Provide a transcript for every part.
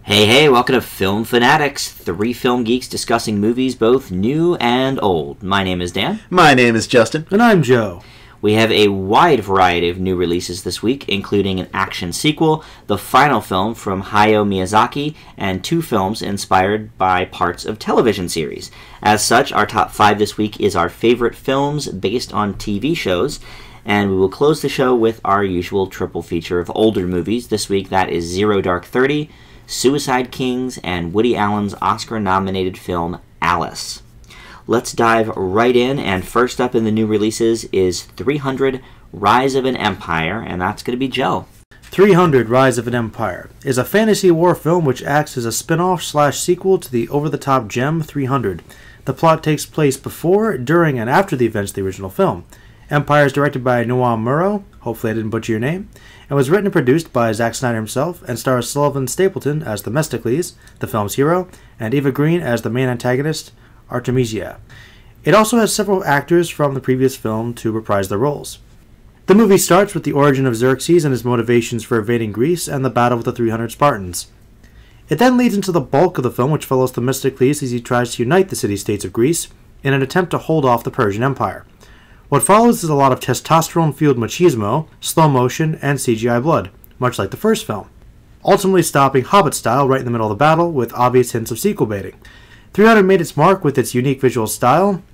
Hey, welcome to Film Fanatics, three film geeks discussing movies both new and old. My name is Dan. My name is Justin. And I'm Joe. We have a wide variety of new releases this week, including an action sequel, the final film from Hayao Miyazaki, and two films inspired by parts of television series. As such, our top 5 this week is our favorite films based on TV shows, and we will close the show with our usual triple feature of older movies. This week, that is Zero Dark 30, Suicide Kings, and Woody Allen's Oscar-nominated film Alice. Let's dive right in, and first up in the new releases is 300 Rise of an Empire, and that's going to be Joe. 300 Rise of an Empire is a fantasy war film which acts as a spin-off/sequel to the over-the-top gem 300. The plot takes place before, during, and after the events of the original film. Empire is directed by Noam Murrow, hopefully I didn't butcher your name, and was written and produced by Zack Snyder himself, and stars Sullivan Stapleton as Themistocles, the film's hero, and Eva Green as the main antagonist, Artemisia. It also has several actors from the previous film to reprise their roles. The movie starts with the origin of Xerxes and his motivations for invading Greece and the battle with the 300 Spartans. It then leads into the bulk of the film, which follows Themistocles as he tries to unite the city-states of Greece in an attempt to hold off the Persian Empire. What follows is a lot of testosterone-fueled machismo, slow motion, and CGI blood, much like the first film, ultimately stopping Hobbit-style right in the middle of the battle with obvious hints of sequel baiting. 300 made its mark with its unique visual style,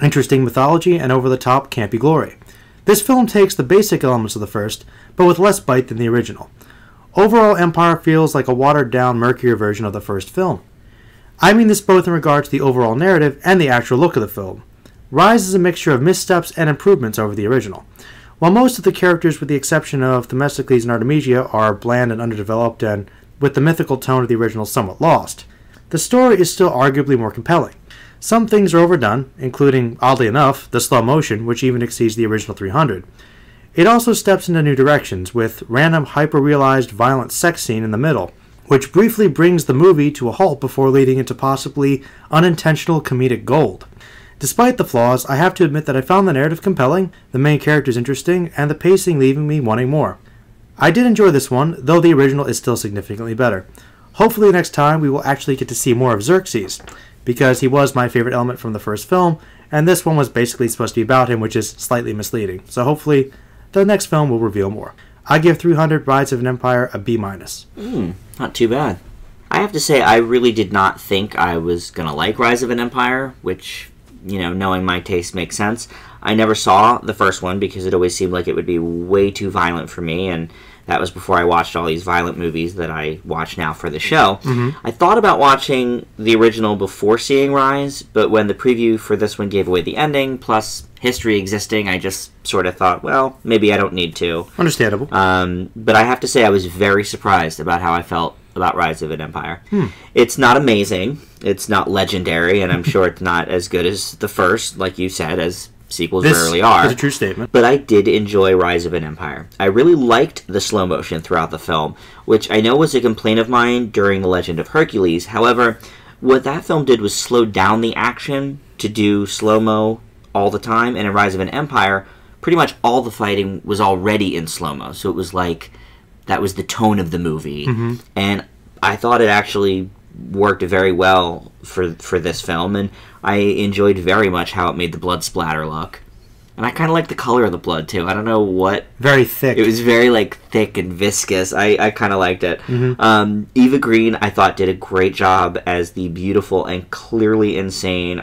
interesting mythology, and over-the-top campy glory. This film takes the basic elements of the first, but with less bite than the original. Overall, Empire feels like a watered-down, murkier version of the first film. I mean this both in regard to the overall narrative and the actual look of the film. Rise is a mixture of missteps and improvements over the original. While most of the characters, with the exception of Themistocles and Artemisia, are bland and underdeveloped and, with the mythical tone of the original, somewhat lost, the story is still arguably more compelling. Some things are overdone, including, oddly enough, the slow motion, which even exceeds the original 300. It also steps into new directions, with random hyper-realized violent sex scene in the middle, which briefly brings the movie to a halt before leading into possibly unintentional comedic gold. Despite the flaws, I have to admit that I found the narrative compelling, the main characters interesting, and the pacing leaving me wanting more. I did enjoy this one, though the original is still significantly better. Hopefully next time we will actually get to see more of Xerxes, because he was my favorite element from the first film, and this one was basically supposed to be about him, which is slightly misleading. So hopefully the next film will reveal more. I give 300 Rise of an Empire a B-. Not too bad. I have to say, I really did not think I was going to like Rise of an Empire, which, you know, knowing my taste makes sense. I never saw the first one because it always seemed like it would be way too violent for me, and that was before I watched all these violent movies that I watch now for the show. I thought about watching the original before seeing Rise, but when the preview for this one gave away the ending, plus history existing, I just sort of thought, well, maybe I don't need to. Understandable. But I have to say I was very surprised about how I felt about Rise of an Empire. It's not amazing, it's not legendary, and I'm sure it's not as good as the first, like you said, as sequels rarely are. This is a true statement. But I did enjoy Rise of an Empire. I really liked the slow motion throughout the film, which I know was a complaint of mine during The Legend of Hercules. However, what that film did was slow down the action to do slow-mo all the time, and in Rise of an Empire, pretty much all the fighting was already in slow-mo, so it was like that was the tone of the movie. And I thought it actually worked very well for this film, and I enjoyed very much how it made the blood splatter look. And I kind of like the color of the blood, too. I don't know what... Very thick. It was very, like, thick and viscous. I kind of liked it. Eva Green, I thought, did a great job as the beautiful and clearly insane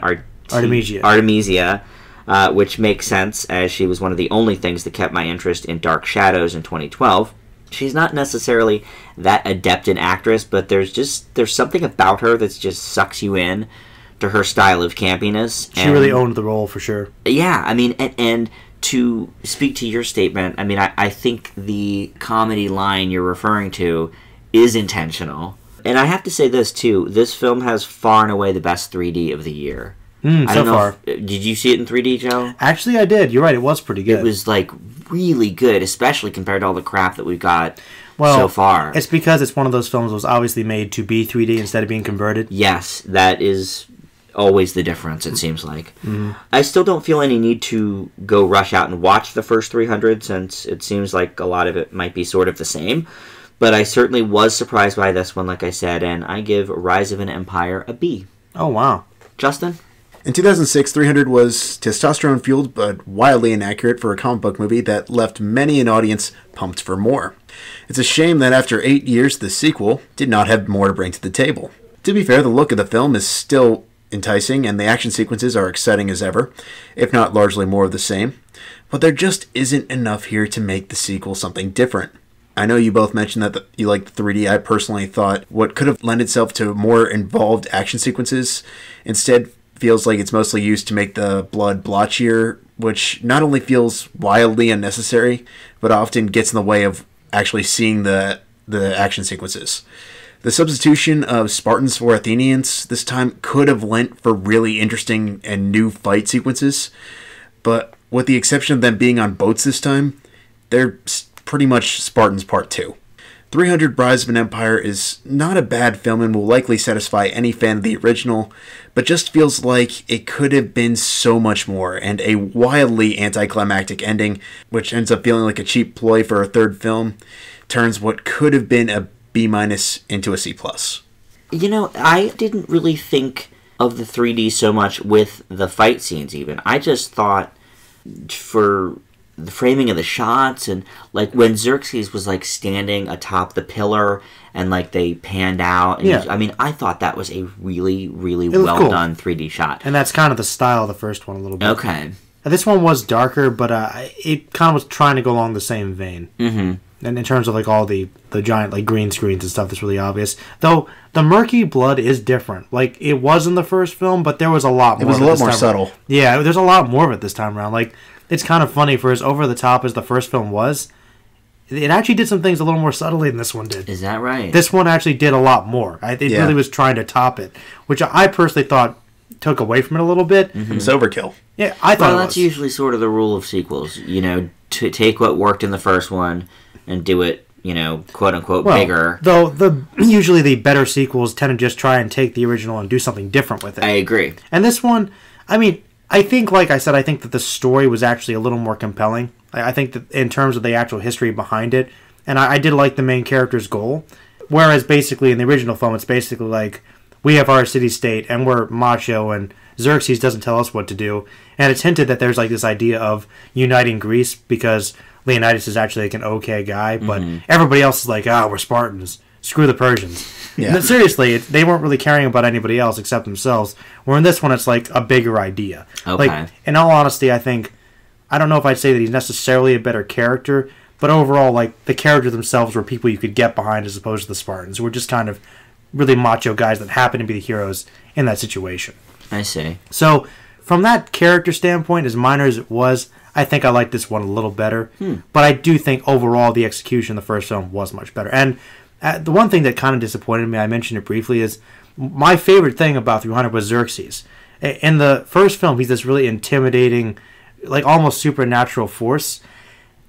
Artemisia, which makes sense, as she was one of the only things that kept my interest in Dark Shadows in 2012. She's not necessarily that adept an actress, but there's something about her that just sucks you in to her style of campiness. She really owned the role for sure. Yeah, I mean, and to speak to your statement, I mean, I think the comedy line you're referring to is intentional. And I have to say this, too. This film has far and away the best 3D of the year. So far. Did you see it in 3D, Joe? Actually, I did. You're right. It was pretty good. It was, like, really good, especially compared to all the crap that we've got so far. It's because it's one of those films that was obviously made to be 3D instead of being converted. Yes, that is always the difference, it seems like. I still don't feel any need to go rush out and watch the first 300, since it seems like a lot of it might be sort of the same. But I certainly was surprised by this one, like I said, and I give Rise of an Empire a B. Oh, wow. Justin? In 2006, 300 was testosterone-fueled but wildly inaccurate for a comic book movie that left many an audience pumped for more. It's a shame that after 8 years, the sequel did not have more to bring to the table. To be fair, the look of the film is still enticing, and the action sequences are exciting as ever, if not largely more of the same. But there just isn't enough here to make the sequel something different. I know you both mentioned that you liked the 3D. I personally thought what could have lent itself to more involved action sequences instead feels like it's mostly used to make the blood blotchier, which not only feels wildly unnecessary, but often gets in the way of actually seeing the action sequences. The substitution of Spartans for Athenians this time could have lent for really interesting and new fight sequences, but with the exception of them being on boats this time, they're pretty much Spartans Part 2. 300 Rise of an Empire is not a bad film and will likely satisfy any fan of the original, but just feels like it could have been so much more, and a wildly anticlimactic ending, which ends up feeling like a cheap ploy for a third film, turns what could have been a B- into a C+. You know, I didn't really think of the 3D so much with the fight scenes even. I just thought for the framing of the shots, and like when Xerxes was like standing atop the pillar and like they panned out, and I mean, I thought that was a really, really well done 3D shot, and that's kind of the style of the first one a little bit. Okay, this one was darker, but it kind of was trying to go along the same vein. And in terms of like all the giant like green screens and stuff, that's really obvious. Though the murky blood is different. Like it was in the first film, but there was a lot more. It was a lot more subtle. Yeah, there's a lot more of it this time around. Like it's kind of funny for as over the top as the first film was. It actually did some things a little more subtly than this one did. Is that right? This one actually did a lot more. It really was trying to top it, which I personally thought took away from it a little bit. It was overkill. Yeah, I thought that's usually sort of the rule of sequels. You know, to take what worked in the first one and do it, you know, quote unquote, bigger. Though usually the better sequels tend to just try and take the original and do something different with it. I agree. And this one, I mean, I think, like I said, I think that the story was actually a little more compelling. I think that in terms of the actual history behind it, and I did like the main character's goal. Whereas basically in the original film, it's basically like, we have our city-state and we're macho and Xerxes doesn't tell us what to do. And it's hinted that there's like this idea of uniting Greece because Leonidas is actually like an okay guy, but everybody else is like, we're Spartans. Screw the Persians. Yeah. Seriously, they weren't really caring about anybody else except themselves. Where in this one, it's like a bigger idea. Okay. Like, in all honesty, I don't know if I'd say that he's necessarily a better character, but overall, like, the characters themselves were people you could get behind as opposed to the Spartans, who were just kind of really macho guys that happen to be the heroes in that situation. I see. So, from that character standpoint, as minor as it was, I think I like this one a little better. But I do think overall the execution in the first film was much better. And the one thing that kind of disappointed me, I mentioned it briefly, is my favorite thing about 300 was Xerxes. In the first film, he's this really intimidating, like almost supernatural force.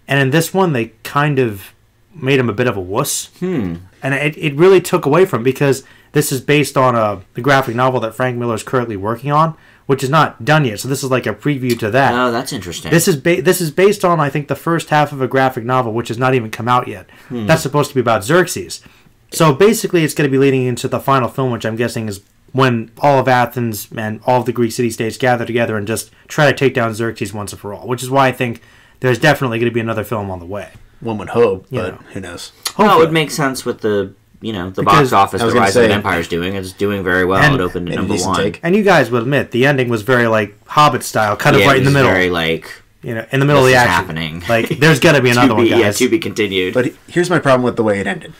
And in this one, they kind of made him a bit of a wuss. And it really took away from him because this is based on the graphic novel that Frank Miller is currently working on, which is not done yet. So this is like a preview to that. Oh, that's interesting. This is based on, I think, the first half of a graphic novel, which has not even come out yet. That's supposed to be about Xerxes. So basically, it's going to be leading into the final film, which I'm guessing is when all of Athens and all of the Greek city-states gather together and just try to take down Xerxes once and for all, which is why I think there's definitely going to be another film on the way. One would hope, but who knows? Well, it would make sense with the box office the Rise of an Empire is doing. It's doing very well. It opened at number 1. And you guys would admit, the ending was very, like, Hobbit style, kind of right in the middle. Very, like, in the middle of the action. Happening. Like, there's got to be another one, guys. Yeah, to be continued. But here's my problem with the way it ended.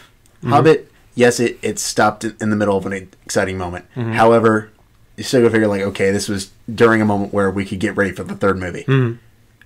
Hobbit, yes, it stopped in the middle of an exciting moment. However, you still go figure, like, okay, this was during a moment where we could get ready for the third movie.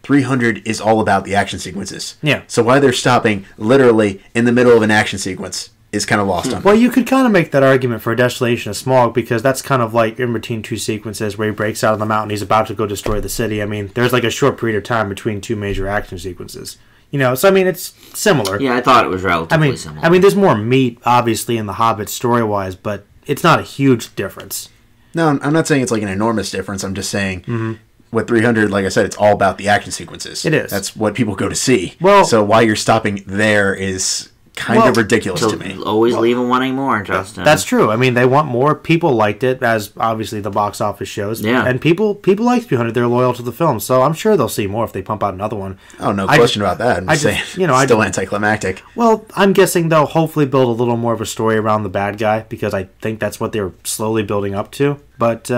300 is all about the action sequences. Yeah. So why they're stopping literally in the middle of an action sequence is kind of lost on me. Well, you could kind of make that argument for Desolation of Smog because that's kind of like in between two sequences where he breaks out of the mountain, he's about to go destroy the city. I mean, there's like a short period of time between two major action sequences. So I mean, it's similar. Yeah, I thought it was relatively similar. I mean, there's more meat, obviously, in The Hobbit story-wise, but it's not a huge difference. No, I'm not saying it's like an enormous difference. I'm just saying with 300, like I said, it's all about the action sequences. It is. That's what people go to see. Well, so why you're stopping there is kind of ridiculous to me. Always leaving wanting more, Justin. That's true. I mean, they want more. People liked it, as obviously the box office shows. Yeah. And people like 300. They're loyal to the film, so I'm sure they'll see more if they pump out another one. Oh, no question about that. I'm saying, still anticlimactic. Well, I'm guessing they'll hopefully build a little more of a story around the bad guy, because I think that's what they're slowly building up to. But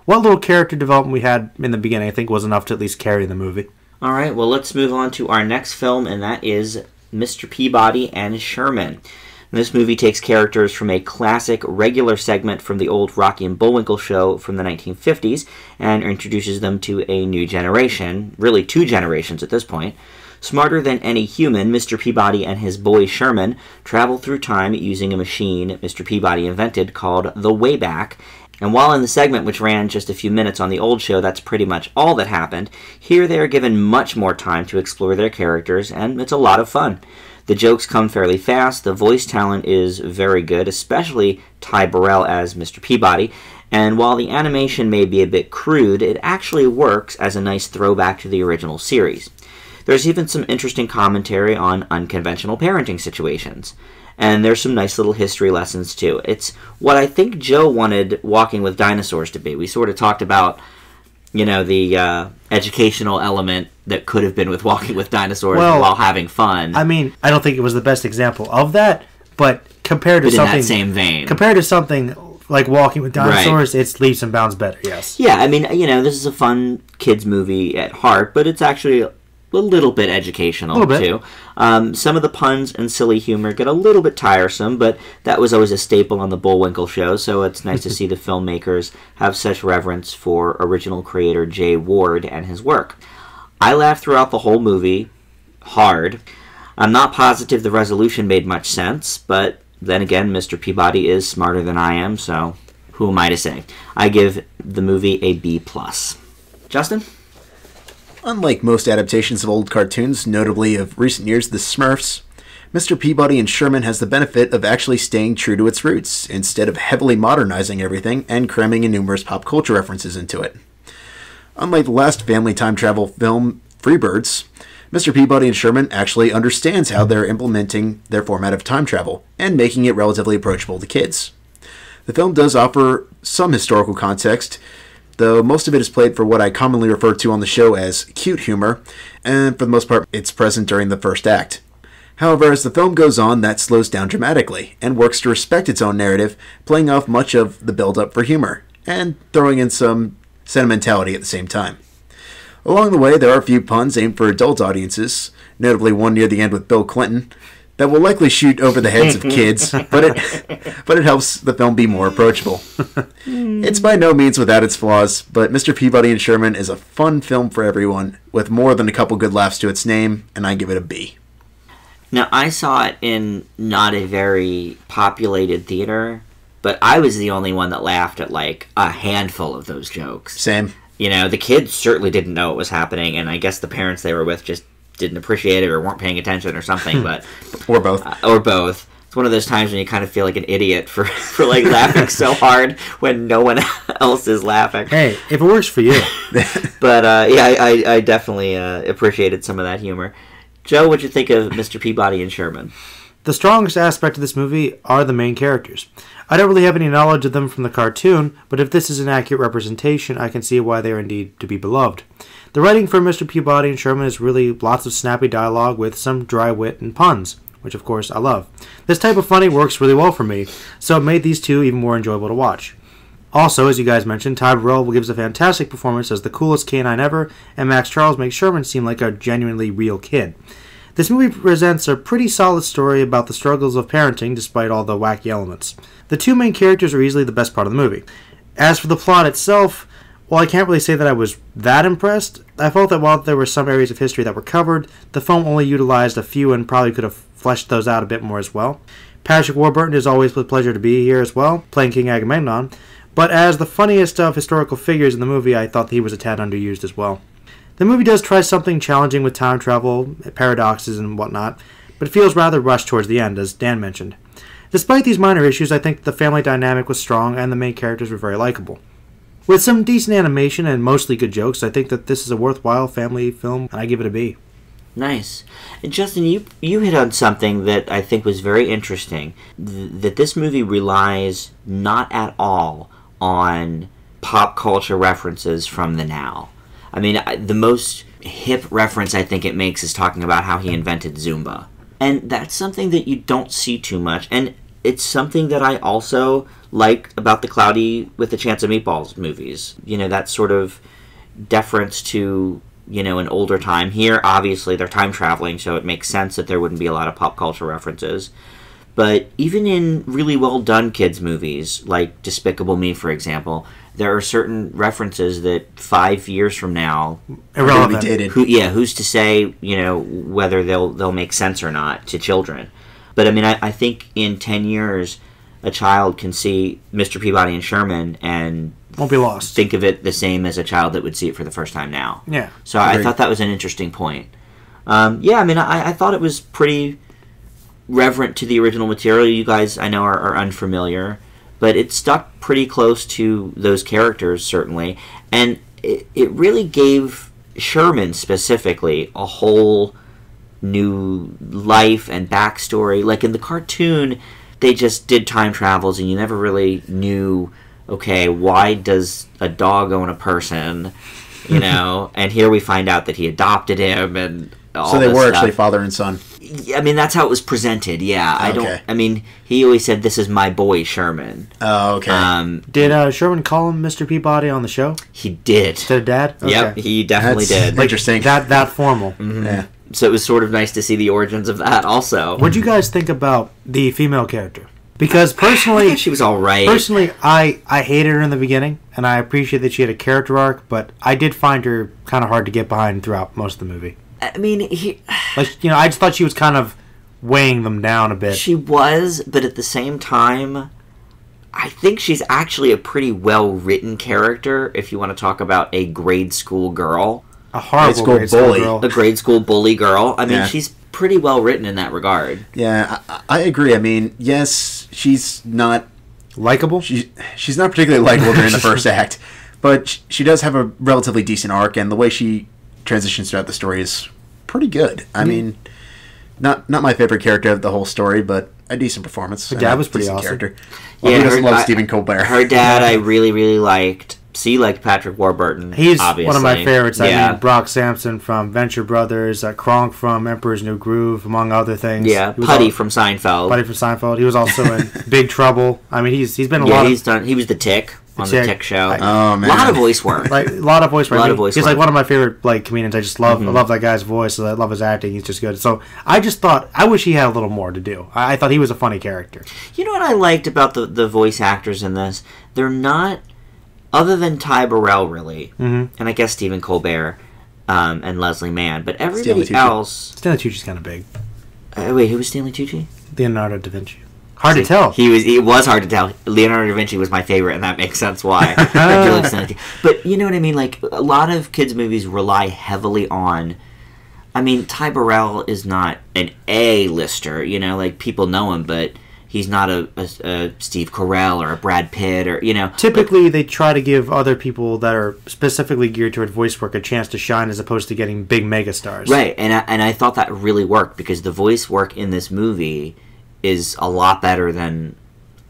what little character development we had in the beginning, I think, was enough to at least carry the movie. All right, well, let's move on to our next film, and that is Mr. Peabody and Sherman. And this movie takes characters from a classic regular segment from the old Rocky and Bullwinkle show from the 1950s and introduces them to a new generation, really 2 generations at this point. Smarter than any human, Mr. Peabody and his boy Sherman travel through time using a machine Mr. Peabody invented called the Wayback. And while in the segment, which ran just a few minutes on the old show, that's pretty much all that happened, here they are given much more time to explore their characters, and it's a lot of fun. The jokes come fairly fast, the voice talent is very good, especially Ty Burrell as Mr. Peabody, and while the animation may be a bit crude, it actually works as a nice throwback to the original series. There's even some interesting commentary on unconventional parenting situations. And there's some nice little history lessons, too. It's what I think Joe wanted Walking with Dinosaurs to be. We sort of talked about, the educational element that could have been with Walking with Dinosaurs while having fun. I mean, I don't think it was the best example of that, but compared to in something... that same vein. Compared to something like Walking with Dinosaurs, It's leaps and bounds better, yes. Yeah, I mean, this is a fun kids movie at heart, but it's actually a little bit educational, too. Some of the puns and silly humor get a little bit tiresome, but that was always a staple on the Bullwinkle show, so it's nice to see the filmmakers have such reverence for original creator Jay Ward and his work. I laughed throughout the whole movie, hard. I'm not positive the resolution made much sense, but then again, Mr. Peabody is smarter than I am, so who am I to say? I give the movie a B+. Justin? Unlike most adaptations of old cartoons, notably of recent years The Smurfs, Mr. Peabody and Sherman has the benefit of actually staying true to its roots, instead of heavily modernizing everything and cramming in numerous pop culture references into it. Unlike the last family time travel film, Freebirds, Mr. Peabody and Sherman actually understands how they're implementing their format of time travel, and making it relatively approachable to kids. The film does offer some historical context, though most of it is played for what I commonly refer to on the show as cute humor, and for the most part it's present during the first act. However, as the film goes on, that slows down dramatically, and works to respect its own narrative, playing off much of the build-up for humor, and throwing in some sentimentality at the same time. Along the way, there are a few puns aimed for adult audiences, notably one near the end with Bill Clinton, that will likely shoot over the heads of kids, but it helps the film be more approachable. It's by no means without its flaws, but Mr. Peabody and Sherman is a fun film for everyone, with more than a couple good laughs to its name, and I give it a B. Now, I saw it in not a very populated theater, but I was the only one that laughed at, like, a handful of those jokes. Same. The kids certainly didn't know what was happening, and I guess the parents they were with just didn't appreciate it or weren't paying attention or something, but... Or both. Or both. It's one of those times when you kind of feel like an idiot for like, laughing so hard when no one else is laughing. Hey, if it works for you. But, I definitely appreciated some of that humor. Joe, what'd you think of Mr. Peabody and Sherman? The strongest aspect of this movie are the main characters. I don't really have any knowledge of them from the cartoon, but if this is an accurate representation, I can see why they are indeed to be beloved. The writing for Mr. Peabody and Sherman is really lots of snappy dialogue with some dry wit and puns, which of course I love. This type of funny works really well for me, so it made these two even more enjoyable to watch. Also, as you guys mentioned, Ty Burrell gives a fantastic performance as the coolest canine ever, and Max Charles makes Sherman seem like a genuinely real kid. This movie presents a pretty solid story about the struggles of parenting despite all the wacky elements. The two main characters are easily the best part of the movie. As for the plot itself, while I can't really say that I was that impressed, I felt that while there were some areas of history that were covered, the film only utilized a few and probably could have fleshed those out a bit more as well. Patrick Warburton is always a pleasure to be here as well, playing King Agamemnon, but as the funniest of historical figures in the movie, I thought he was a tad underused as well. The movie does try something challenging with time travel, paradoxes, and whatnot, but it feels rather rushed towards the end, as Dan mentioned. Despite these minor issues, I think the family dynamic was strong and the main characters were very likable. With some decent animation and mostly good jokes, I think that this is a worthwhile family film, and I give it a B. Nice. And Justin, you hit on something that I think was very interesting, that this movie relies not at all on pop culture references from the now. I mean, the most hip reference I think it makes is talking about how he invented Zumba. And that's something that you don't see too much. And it's something that I also liked about the Cloudy with a Chance of Meatballs movies. You know, that sort of deference to, you know, an older time. Here, obviously, they're time traveling, so it makes sense that there wouldn't be a lot of pop culture references. But even in really well done kids movies, like Despicable Me, for example, there are certain references that 5 years from now, irrelevant. Who's to say, you know, whether they'll make sense or not to children. But I mean, I think in 10 years, a child can see Mr. Peabody and Sherman and won't be lost. Think of it the same as a child that would see it for the first time now. Yeah. So I thought that was an interesting point. I mean, I thought it was pretty reverent to the original material. You guys, I know, are unfamiliar, but it stuck pretty close to those characters, certainly. And it really gave Sherman, specifically, a whole new life and backstory. Like, in the cartoon, they just did time travels, and you never really knew, okay, why does a dog own a person, you know? And here we find out that he adopted him, and all so they this were stuff. actually father and son. I mean, that's how it was presented. Yeah, Okay. I mean, he always said, "This is my boy, Sherman." Oh, okay. Did Sherman call him Mr. Peabody on the show? He did. Instead of Dad? Okay. Yep, he definitely did. Interesting. That formal. Mm-hmm. Yeah. So it was sort of nice to see the origins of that also. What'd you guys think about the female character? Because personally, she was all right. Personally, I hated her in the beginning, and I appreciate that she had a character arc, but I did find her kind of hard to get behind throughout most of the movie. I mean, like, you know, I just thought she was kind of weighing them down a bit. She was, but at the same time, I think she's actually a pretty well-written character, if you want to talk about a grade school girl. A horrible grade school girl. A grade school bully girl. I mean, Yeah. she's pretty well-written in that regard. Yeah, I agree. I mean, yes, she's not... Likeable? She's not particularly likable during the first act, but she does have a relatively decent arc, and the way she transitions throughout the story is pretty good. I mean, not my favorite character of the whole story, but a decent performance. Her dad was pretty awesome. Character. Well, who doesn't love Stephen Colbert? Her dad, I really, really liked. So you liked Patrick Warburton. He's obviously one of my favorites. Yeah. I mean, Brock Sampson from Venture Brothers, Kronk from Emperor's New Groove, among other things. Yeah, Putty from Seinfeld. Putty from Seinfeld. He was also in Big Trouble. I mean, he's been a lot. He was the Tick on the Tick show. Oh man, a lot of voice work. Like a lot of voice work. He's like one of my favorite like comedians. I just love. I love that guy's voice. I love his acting. He's just good. So I just thought I wish he had a little more to do. I thought he was a funny character. You know what I liked about the voice actors in this? They're not, other than Ty Burrell, really, and I guess Stephen Colbert and Leslie Mann, but everybody else. Stanley Tucci's kind of big. Wait, who was Stanley Tucci? Leonardo da Vinci. Hard to tell. It was hard to tell. Leonardo da Vinci was my favorite, and that makes sense why. But you know what I mean? Like, a lot of kids' movies rely heavily on... I mean, Ty Burrell is not an A-lister, you know? Like, people know him, but he's not a Steve Carell or a Brad Pitt or, you know... Typically, they try to give other people that are specifically geared toward voice work a chance to shine as opposed to getting big megastars. Right, and I thought that really worked, because the voice work in this movie is a lot better than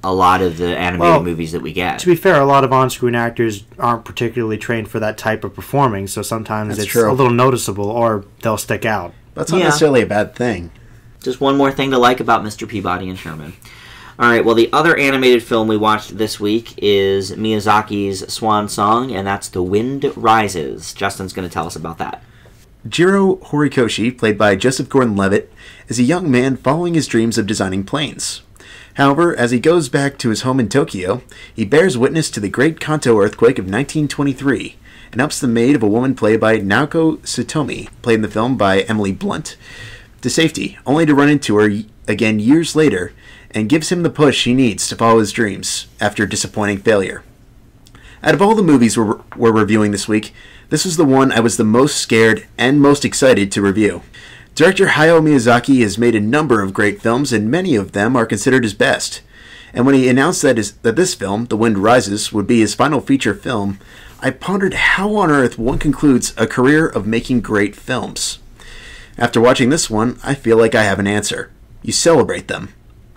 a lot of the animated movies that we get. To be fair, a lot of on-screen actors aren't particularly trained for that type of performing, so sometimes it's a little noticeable or they'll stick out. That's not necessarily a bad thing. Just one more thing to like about Mr. Peabody and Sherman. All right, well, the other animated film we watched this week is Miyazaki's swan song, and that's The Wind Rises. Justin's going to tell us about that. Jiro Horikoshi, played by Joseph Gordon-Levitt, is a young man following his dreams of designing planes. However, as he goes back to his home in Tokyo, he bears witness to the Great Kanto earthquake of 1923 and helps the maid of a woman played by Naoko Tsutomi, played in the film by Emily Blunt, to safety, only to run into her again years later, and gives him the push he needs to follow his dreams after disappointing failure. Out of all the movies we're reviewing this week, this was the one I was the most scared and most excited to review. Director Hayao Miyazaki has made a number of great films, and many of them are considered his best. And when he announced that this film, The Wind Rises, would be his final feature film, I pondered how on earth one concludes a career of making great films. After watching this one, I feel like I have an answer. You celebrate them.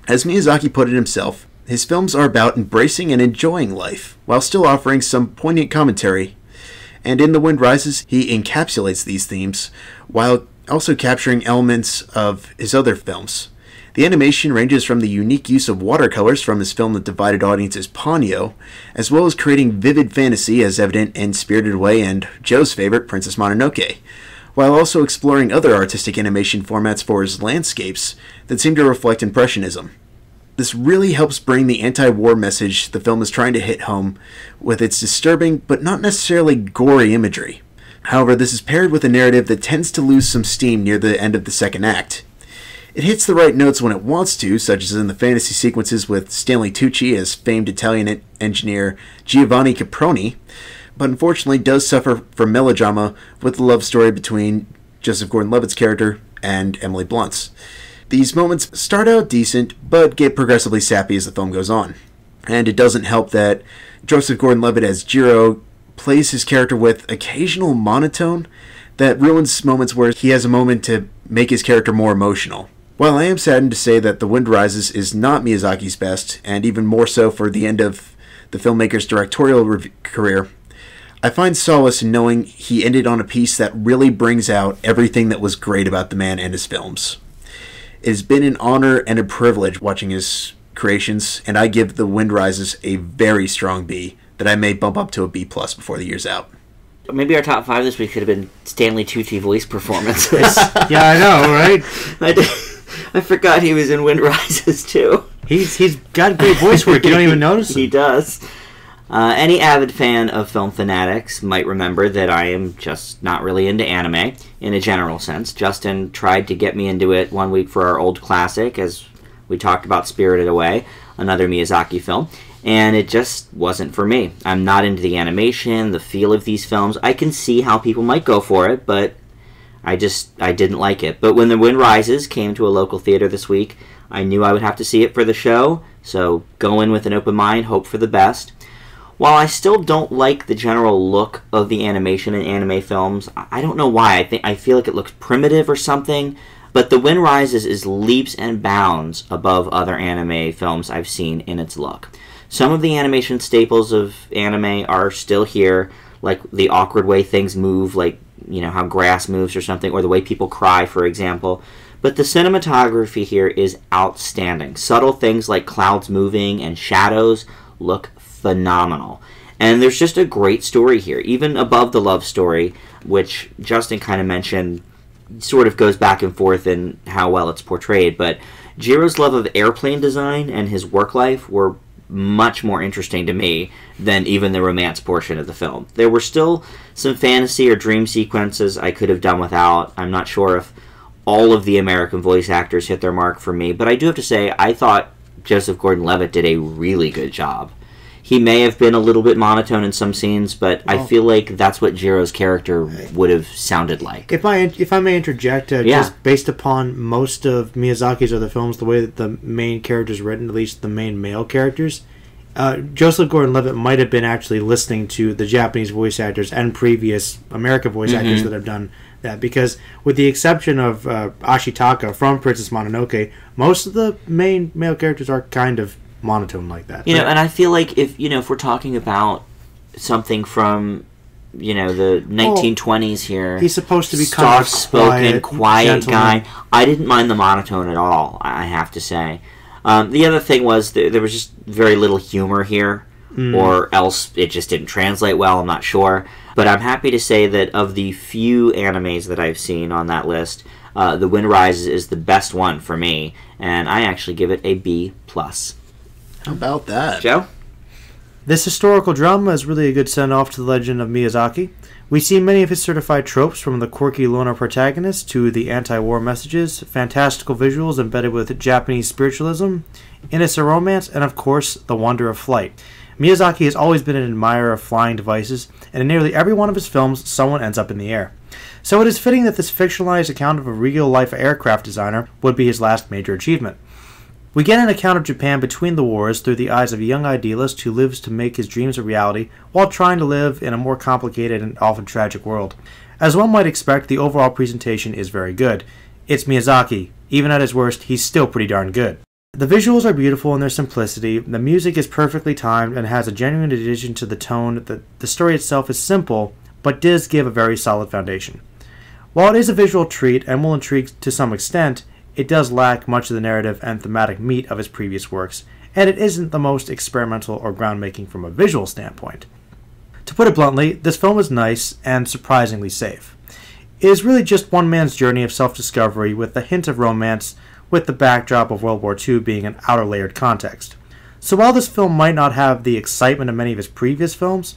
As Miyazaki put it himself, his films are about embracing and enjoying life, while still offering some poignant commentary. And in The Wind Rises, he encapsulates these themes, while also capturing elements of his other films. The animation ranges from the unique use of watercolors from his film that divided audiences Ponyo, as well as creating vivid fantasy as evident in Spirited Away and Joe's favorite, Princess Mononoke, while also exploring other artistic animation formats for his landscapes that seem to reflect Impressionism. This really helps bring the anti-war message the film is trying to hit home with its disturbing but not necessarily gory imagery. However, this is paired with a narrative that tends to lose some steam near the end of the second act. It hits the right notes when it wants to, such as in the fantasy sequences with Stanley Tucci as famed Italian engineer Giovanni Caproni, but unfortunately does suffer from melodrama with the love story between Joseph Gordon-Levitt's character and Emily Blunt's. These moments start out decent, but get progressively sappy as the film goes on. And it doesn't help that Joseph Gordon-Levitt as Jiro plays his character with occasional monotone that ruins moments where he has a moment to make his character more emotional. While I am saddened to say that The Wind Rises is not Miyazaki's best, and even more so for the end of the filmmaker's directorial career, I find solace in knowing he ended on a piece that really brings out everything that was great about the man and his films. It has been an honor and a privilege watching his creations, and I give The Wind Rises a very strong B that I may bump up to a B+ before the year's out. Maybe our top 5 this week could have been Stanley Tucci voice performances. Yeah, I know, right? I forgot he was in Wind Rises too. He's got great voice work. You don't even notice him. He does. Any avid fan of film Fanatics might remember that I am just not really into anime in a general sense. Justin tried to get me into it one week for our old classic, as we talked about Spirited Away, another Miyazaki film, and it just wasn't for me. I'm not into the animation, the feel of these films. I can see how people might go for it, but I didn't like it. But when The Wind Rises came to a local theater this week, I knew I would have to see it for the show, so go in with an open mind, hope for the best. While I still don't like the general look of the animation in anime films, I don't know why. I feel like it looks primitive or something, but The Wind Rises is leaps and bounds above other anime films I've seen in its look. Some of the animation staples of anime are still here, like the awkward way things move, like, you know, how grass moves or something, or the way people cry, for example. But the cinematography here is outstanding. Subtle things like clouds moving and shadows look phenomenal. And there's just a great story here, even above the love story, which Justin kind of mentioned sort of goes back and forth in how well it's portrayed. But Jiro's love of airplane design and his work life were much more interesting to me than even the romance portion of the film. There were still some fantasy or dream sequences I could have done without. I'm not sure if all of the American voice actors hit their mark for me, but I do have to say I thought Joseph Gordon-Levitt did a really good job. He may have been a little bit monotone in some scenes, but I feel like that's what Jiro's character would have sounded like. If I may interject, just based upon most of Miyazaki's other films, the way that the main characters are written, at least the main male characters, Joseph Gordon-Levitt might have been actually listening to the Japanese voice actors and previous American voice actors that have done that, because with the exception of Ashitaka from Princess Mononoke, most of the main male characters are kind of monotone like that. You know, and I feel like if we're talking about something from, the 1920s here, he's supposed to be kind of soft-spoken, quiet guy. I didn't mind the monotone at all, I have to say. The other thing was there was just very little humor here, or else it just didn't translate well, I'm not sure. But I'm happy to say that of the few animes that I've seen on that list, The Wind Rises is the best one for me, and I actually give it a B+. How about that? Joe? This historical drama is really a good send-off to the legend of Miyazaki. We see many of his certified tropes, from the quirky loner protagonist to the anti-war messages, fantastical visuals embedded with Japanese spiritualism, innocent romance, and of course, the wonder of flight. Miyazaki has always been an admirer of flying devices, and in nearly every one of his films, someone ends up in the air. So it is fitting that this fictionalized account of a real-life aircraft designer would be his last major achievement. We get an account of Japan between the wars through the eyes of a young idealist who lives to make his dreams a reality while trying to live in a more complicated and often tragic world. As one might expect, the overall presentation is very good. It's Miyazaki. Even at his worst, he's still pretty darn good. The visuals are beautiful in their simplicity, the music is perfectly timed and has a genuine addition to the tone. The story itself is simple, but does give a very solid foundation. While it is a visual treat and will intrigue to some extent, it does lack much of the narrative and thematic meat of his previous works, and it isn't the most experimental or groundbreaking from a visual standpoint. To put it bluntly, this film is nice and surprisingly safe. It is really just one man's journey of self-discovery with a hint of romance, with the backdrop of World War II being an outer layered context. So while this film might not have the excitement of many of his previous films,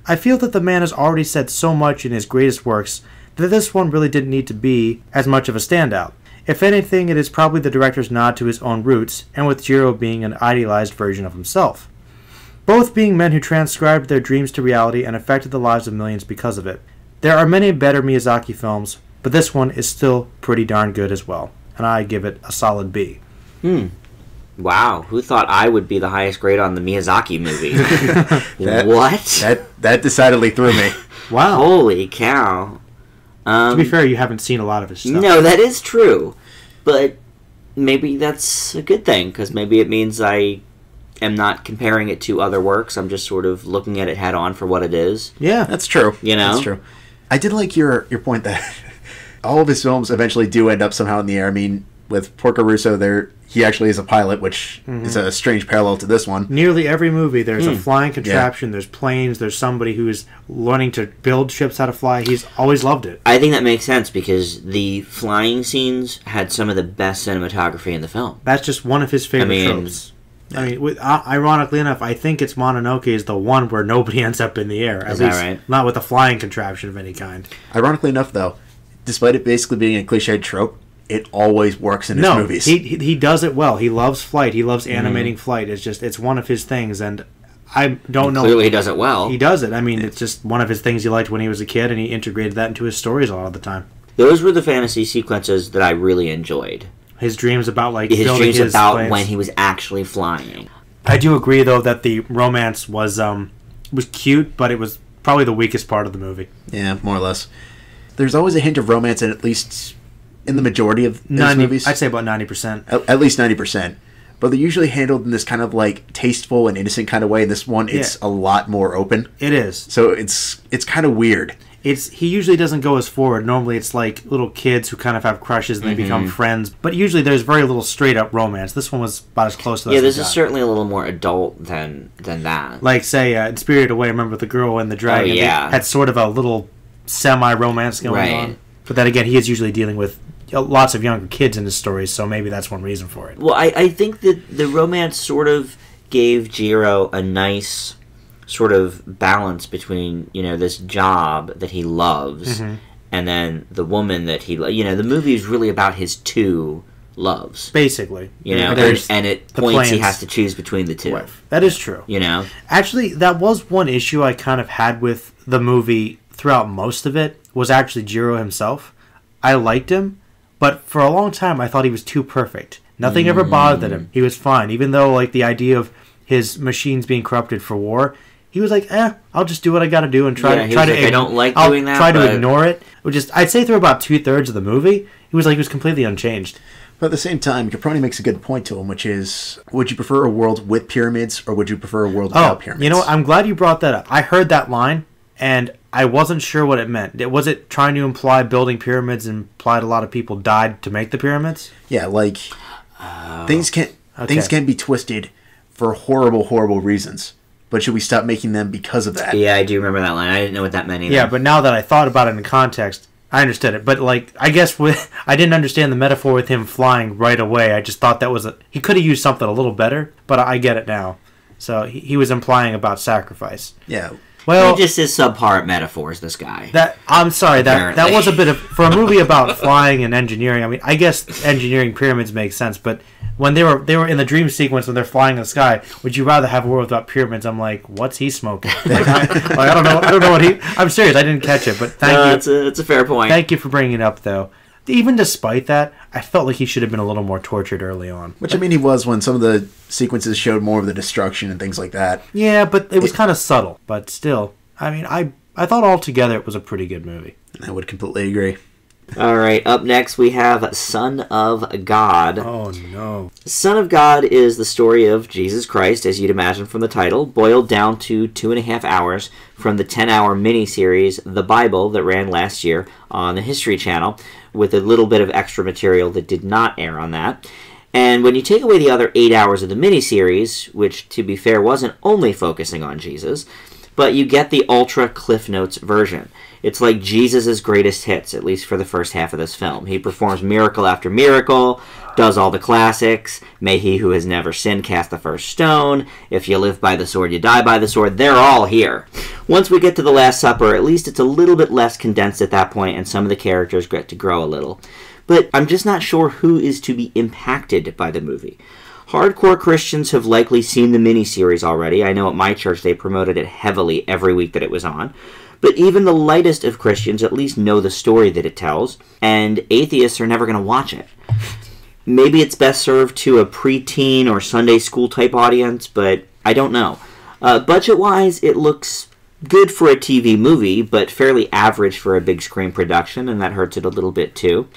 I feel that the man has already said so much in his greatest works that this one really didn't need to be as much of a standout. If anything, it is probably the director's nod to his own roots, and with Jiro being an idealized version of himself. Both being men who transcribed their dreams to reality and affected the lives of millions because of it. There are many better Miyazaki films, but this one is still pretty darn good as well, and I give it a solid B. Wow, who thought I would be the highest grade on the Miyazaki movie? What? That decidedly threw me. Wow. Holy cow. To be fair, you haven't seen a lot of his stuff. No, that is true. But maybe that's a good thing, because maybe it means I am not comparing it to other works. I'm just sort of looking at it head on for what it is. Yeah. That's true. You know? That's true. I did like your point that all of his films eventually do end up somehow in the air. I mean, with Porco Rosso, he actually is a pilot, which is a strange parallel to this one. Nearly every movie, there's a flying contraption, there's planes, there's somebody who's learning to build ships how to fly. He's always loved it. I think that makes sense, because the flying scenes had some of the best cinematography in the film. That's just one of his favorite tropes. I mean, ironically enough, I think it's Mononoke is the one where nobody ends up in the air. At least right? Not with a flying contraption of any kind. Ironically enough, though, despite it basically being a cliched trope, it always works in his movies. He does it well. He loves flight. He loves animating flight. It's one of his things, and I don't know. Clearly he does it well. He does it. I mean, it's just one of his things he liked when he was a kid, and he integrated that into his stories a lot of the time. Those were the fantasy sequences that I really enjoyed. His dreams about his dreams about planes. When he was actually flying. I do agree, though, that the romance was cute, but it was probably the weakest part of the movie. Yeah, more or less. There's always a hint of romance, and at least in the majority of his movies. I'd say about 90%. At least 90%. But they're usually handled in this kind of like tasteful and innocent kind of way. In this one, it's a lot more open. It is. So it's kind of weird. He usually doesn't go as forward. Normally it's like little kids who kind of have crushes and they become friends. But usually there's very little straight up romance. This one was about as close to that. Yeah, this is certainly a little more adult than that. Like, say, in Spirited Away, remember the girl and the dragon? They had sort of a little semi-romance going on. But then again, he is usually dealing with lots of younger kids in his stories, so maybe that's one reason for it. Well, I think that the romance sort of gave Jiro a nice sort of balance between, this job that he loves and then the woman that he loves. The movie is really about his two loves. Basically. And at points he has to choose between the two. Right. That is true. Actually, that was one issue I kind of had with the movie throughout most of it, was actually Jiro himself. I liked him, but for a long time I thought he was too perfect. Nothing ever bothered him. He was fine. Even though, like, the idea of his machines being corrupted for war, he was like, I'll just do what I got to do and try to. I don't like doing that. Try to ignore it. I'd say through about 2/3 of the movie, he was completely unchanged. But at the same time, Caproni makes a good point to him, which is, would you prefer a world with pyramids or would you prefer a world without pyramids? You know what? I'm glad you brought that up. I heard that line, and I wasn't sure what it meant. Was it trying to imply building pyramids implied a lot of people died to make the pyramids? Yeah, like things can be twisted for horrible, horrible reasons. But should we stop making them because of that? Yeah, I do remember that line. I didn't know what that meant either. Yeah, but now that I thought about it in context, I understood it. But, like, I guess I didn't understand the metaphor with him flying right away. I just thought that was he could have used something a little better, but I get it now. So he was implying about sacrifice. Yeah. Well, he just is subpar at metaphors, this guy. I'm sorry, that was a bit of... For a movie about flying and engineering, I mean, I guess engineering pyramids makes sense, but when they were in the dream sequence when they're flying in the sky, would you rather have a world without pyramids? I'm like, what's he smoking? I don't know what he... I'm serious, I didn't catch it, but thank you. It's a fair point. Thank you for bringing it up, though. Even despite that, I felt like he should have been a little more tortured early on. Which, I mean, he was when some of the sequences showed more of the destruction and things like that. Yeah, but it was kind of subtle. But still, I mean, I thought altogether it was a pretty good movie. I would completely agree. All right, up next we have Son of God. Oh, no. Son of God is the story of Jesus Christ, as you'd imagine from the title, boiled down to 2.5 hours from the 10-hour miniseries The Bible that ran last year on the History Channel, with a little bit of extra material that did not air on that. And when you take away the other 8 hours of the miniseries, which, to be fair, wasn't only focusing on Jesus, but you get the ultra Cliff Notes version. It's like Jesus' greatest hits, at least for the first half of this film. He performs miracle after miracle, does all the classics, may he who has never sinned cast the first stone, if you live by the sword, you die by the sword, they're all here. Once we get to the Last Supper, at least it's a little bit less condensed at that point, and some of the characters get to grow a little. But I'm just not sure who is to be impacted by the movie. Hardcore Christians have likely seen the miniseries already. I know at my church they promoted it heavily every week that it was on. But even the lightest of Christians at least know the story that it tells, and atheists are never going to watch it. Maybe it's best served to a preteen or Sunday school type audience, but I don't know. Budget-wise, it looks good for a TV movie, but fairly average for a big screen production, and that hurts it a little bit too.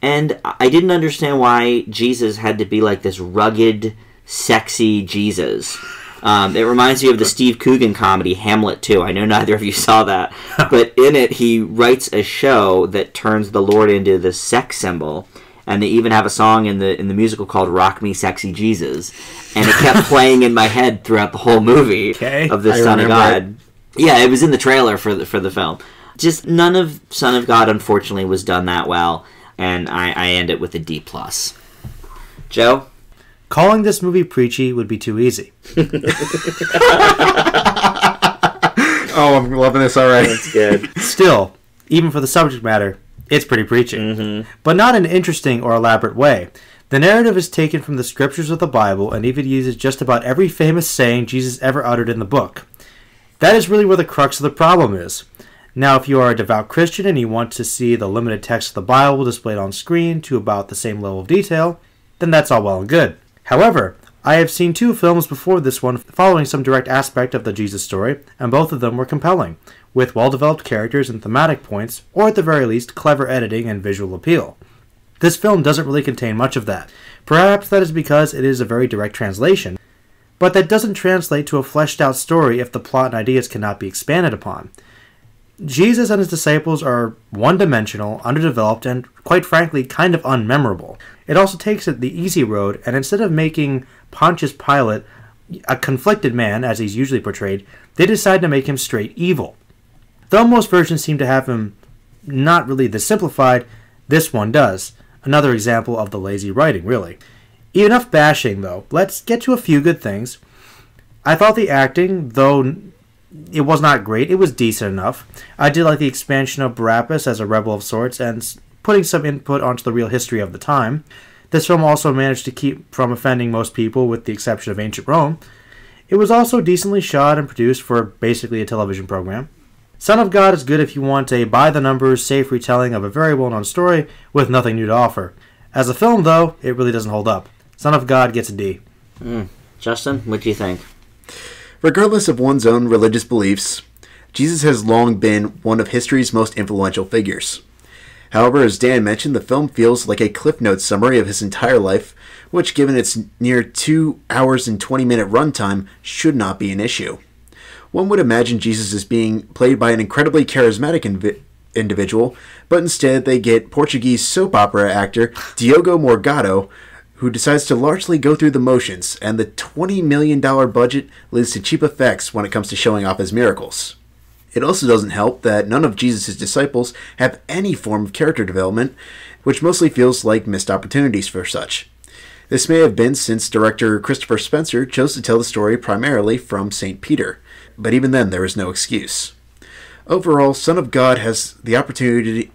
And I didn't understand why Jesus had to be like this rugged, sexy Jesus. It reminds me of the Steve Coogan comedy Hamlet 2. I know neither of you saw that. But in it, he writes a show that turns the Lord into the sex symbol. And they even have a song in the musical called Rock Me Sexy Jesus. And it kept playing in my head throughout the whole movie of this Son of God. Yeah, it was in the trailer for the film. Just none of Son of God, unfortunately, was done that well. And I end it with a D+. Joe? Calling this movie preachy would be too easy. Oh, I'm loving this already. That's good. Still, even for the subject matter, it's pretty preachy. Mm-hmm. But not in an interesting or elaborate way. The narrative is taken from the scriptures of the Bible and even uses just about every famous saying Jesus ever uttered in the book. That is really where the crux of the problem is. Now, if you are a devout Christian and you want to see the limited text of the Bible displayed on screen to about the same level of detail, then that's all well and good. However, I have seen 2 films before this one following some direct aspect of the Jesus story, and both of them were compelling, with well-developed characters and thematic points, or at the very least, clever editing and visual appeal. This film doesn't really contain much of that. Perhaps that is because it is a very direct translation, but that doesn't translate to a fleshed-out story if the plot and ideas cannot be expanded upon. Jesus and his disciples are one-dimensional, underdeveloped, and, quite frankly, kind of unmemorable. It also takes it the easy road, and instead of making Pontius Pilate a conflicted man, as he's usually portrayed, they decide to make him straight evil. Though most versions seem to have him not really this simplified, this one does. Another example of the lazy writing, really. Enough bashing, though. Let's get to a few good things. I thought the acting, though it was not great, it was decent enough. I did like the expansion of Barabbas as a rebel of sorts and putting some input onto the real history of the time. This film also managed to keep from offending most people with the exception of ancient Rome. It was also decently shot and produced for basically a television program. Son of God is good if you want a by-the-numbers, safe retelling of a very well-known story with nothing new to offer. As a film, though, it really doesn't hold up. Son of God gets a D. Justin, what do you think? Regardless of one's own religious beliefs, Jesus has long been one of history's most influential figures. However, as Dan mentioned, the film feels like a Cliff Notes summary of his entire life, which, given its near 2 hours and 20-minute runtime, should not be an issue. One would imagine Jesus as being played by an incredibly charismatic individual, but instead they get Portuguese soap opera actor Diogo Morgado, who decides to largely go through the motions, and the $20 million budget leads to cheap effects when it comes to showing off his miracles. It also doesn't help that none of Jesus' disciples have any form of character development, which mostly feels like missed opportunities for such. This may have been since director Christopher Spencer chose to tell the story primarily from St. Peter, but even then there is no excuse. Overall, Son of God has the opportunity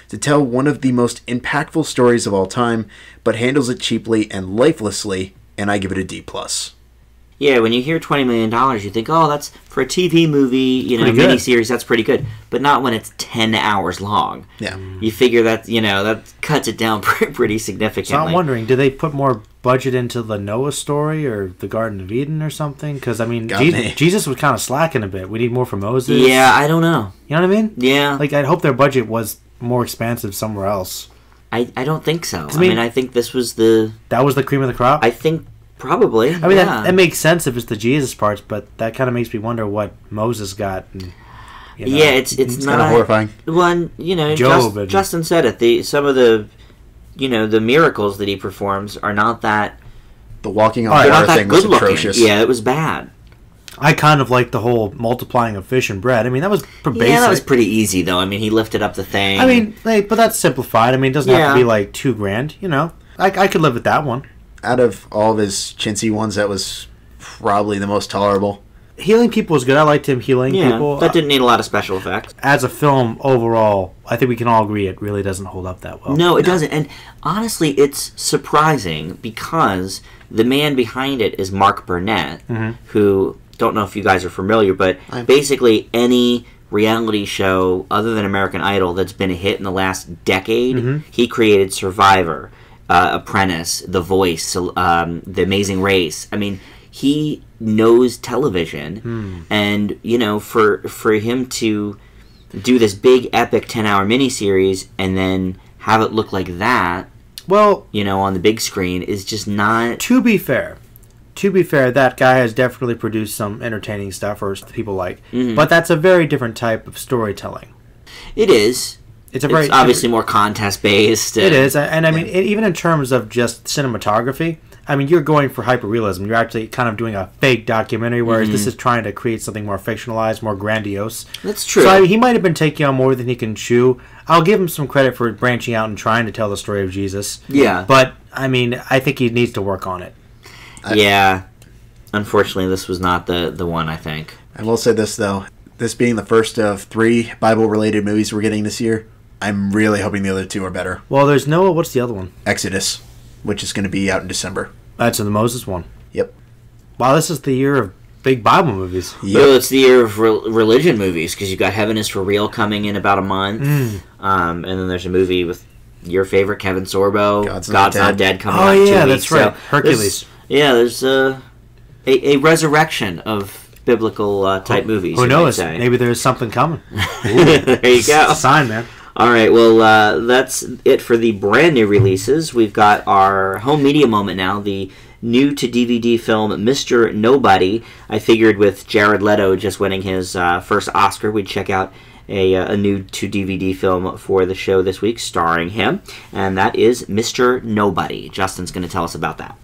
to tell one of the most impactful stories of all time, but handles it cheaply and lifelessly, and I give it a D+. Yeah, when you hear $20 million, you think, oh, that's for a TV movie, miniseries, that's pretty good. But not when it's 10 hours long. Yeah. You figure that, that cuts it down pretty significantly. So I'm wondering, do they put more budget into the Noah story or the Garden of Eden or something? Because, I mean, Jesus was kind of slacking a bit. We need more from Moses. Yeah, I don't know. You know what I mean? Yeah. Like, I'd hope their budget was more expansive somewhere else. I don't think so. I mean, I think this was the... That was the cream of the crop? I think... Probably. I mean, that makes sense if it's the Jesus parts, but that kind of makes me wonder what Moses got. And, yeah, it's not kind of horrifying. One, Job Justin said it. Some of the, the miracles that he performs are not that. The walking on water thing was atrocious. Yeah, it was bad. I kind of like the whole multiplying of fish and bread. I mean, that was basic. Yeah, that was pretty easy though. I mean, he lifted up the thing. I mean, but that's simplified. I mean, it doesn't have to be like $2,000. I could live with that one. Out of all of his chintzy ones, that was probably the most tolerable. Healing people was good. I liked him healing people. That didn't need a lot of special effects. As a film, overall, I think we can all agree it really doesn't hold up that well. No, it doesn't. And honestly, it's surprising because the man behind it is Mark Burnett, who, don't know if you guys are familiar, but basically any reality show other than American Idol that's been a hit in the last decade, he created Survivor. Apprentice, The Voice, The Amazing Race. I mean, he knows television, and for him to do this big epic 10-hour miniseries and then have it look like that, on the big screen is just not. To be fair, that guy has definitely produced some entertaining stuff for people like, but that's a very different type of storytelling. It is. It's obviously more contest-based. It is, and I mean, even in terms of just cinematography, I mean, you're going for hyperrealism. You're actually kind of doing a fake documentary, whereas this is trying to create something more fictionalized, more grandiose. That's true. So he might have been taking on more than he can chew. I'll give him some credit for branching out and trying to tell the story of Jesus. Yeah. But, I mean, I think he needs to work on it. Yeah. Unfortunately, this was not the one, I think. I will say this, though. This being the first of 3 Bible-related movies we're getting this year, I'm really hoping the other 2 are better. Well, there's Noah. What's the other one? Exodus, which is going to be out in December. That's the Moses one. Yep. Wow, this is the year of big Bible movies. Yep. Well, it's the year of religion movies, because you've got Heaven is for Real coming in about a month. And then there's a movie with your favorite, Kevin Sorbo, God's Not Dead coming out in 2 weeks. That's right. So Hercules. There's a resurrection of biblical type movies. Who knows? Maybe there's something coming. There you go. It's a sign, man. All right, well, that's it for the brand new releases. We've got our home media moment now, the new to DVD film Mr. Nobody. I figured with Jared Leto just winning his first Oscar, we'd check out a new to DVD film for the show this week starring him, and that is Mr. Nobody. Justin's going to tell us about that.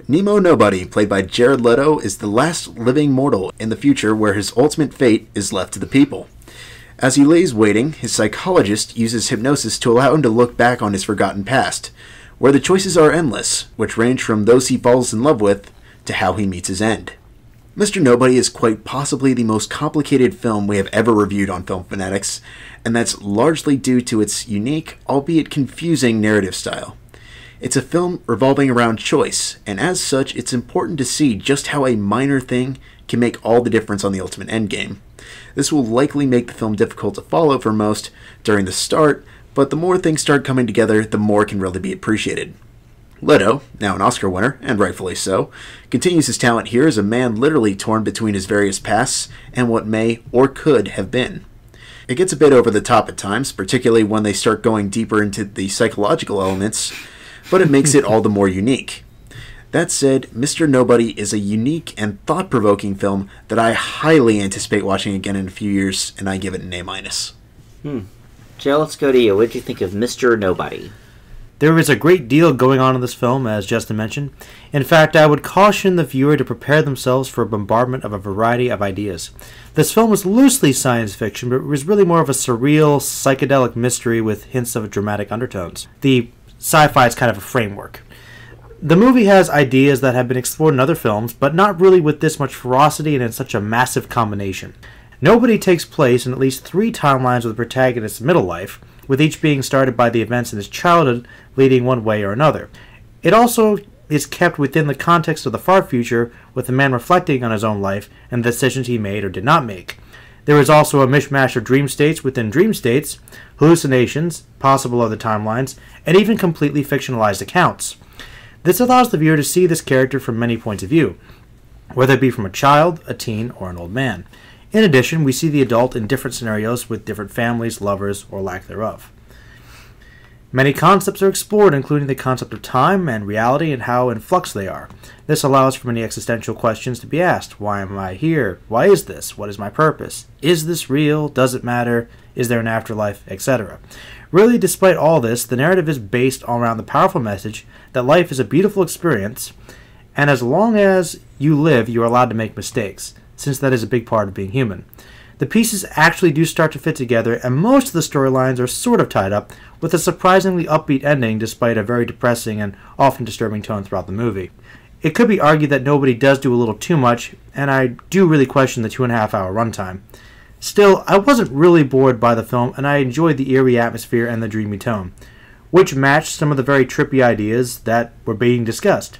Nemo Nobody, played by Jared Leto, is the last living mortal in the future where his ultimate fate is left to the people. As he lays waiting, his psychologist uses hypnosis to allow him to look back on his forgotten past, where the choices are endless, which range from those he falls in love with to how he meets his end. Mr. Nobody is quite possibly the most complicated film we have ever reviewed on Film Fanatics, and that's largely due to its unique, albeit confusing, narrative style. It's a film revolving around choice, and as such, it's important to see just how a minor thing can make all the difference on the ultimate endgame. This will likely make the film difficult to follow for most during the start, but the more things start coming together, the more it can really be appreciated. Leto, now an Oscar winner, and rightfully so, continues his talent here as a man literally torn between his various pasts and what may or could have been. It gets a bit over the top at times, particularly when they start going deeper into the psychological elements, but it makes it all the more unique. That said, Mr. Nobody is a unique and thought-provoking film that I highly anticipate watching again in a few years, and I give it an A-. Joe, let's go to you. What did you think of Mr. Nobody? There is a great deal going on in this film, as Justin mentioned. In fact, I would caution the viewer to prepare themselves for a bombardment of a variety of ideas. This film was loosely science fiction, but it was really more of a surreal, psychedelic mystery with hints of dramatic undertones. The sci-fi is kind of a framework. The movie has ideas that have been explored in other films, but not really with this much ferocity and in such a massive combination. Nobody takes place in at least 3 timelines of the protagonist's middle life, with each being started by the events in his childhood leading one way or another. It also is kept within the context of the far future, with the man reflecting on his own life and the decisions he made or did not make. There is also a mishmash of dream states within dream states, hallucinations, possible other timelines, and even completely fictionalized accounts. This allows the viewer to see this character from many points of view, whether it be from a child, a teen, or an old man. In addition, we see the adult in different scenarios with different families, lovers, or lack thereof. Many concepts are explored, including the concept of time and reality and how in flux they are. This allows for many existential questions to be asked. Why am I here? Why is this? What is my purpose? Is this real? Does it matter? Is there an afterlife? Etc. Really, despite all this, the narrative is based around the powerful message that life is a beautiful experience, and as long as you live, you are allowed to make mistakes, since that is a big part of being human. The pieces actually do start to fit together, and most of the storylines are sort of tied up, with a surprisingly upbeat ending despite a very depressing and often disturbing tone throughout the movie. It could be argued that nobody does do a little too much, and I do really question the 2.5-hour runtime. Still, I wasn't really bored by the film, and I enjoyed the eerie atmosphere and the dreamy tone, which matched some of the very trippy ideas that were being discussed.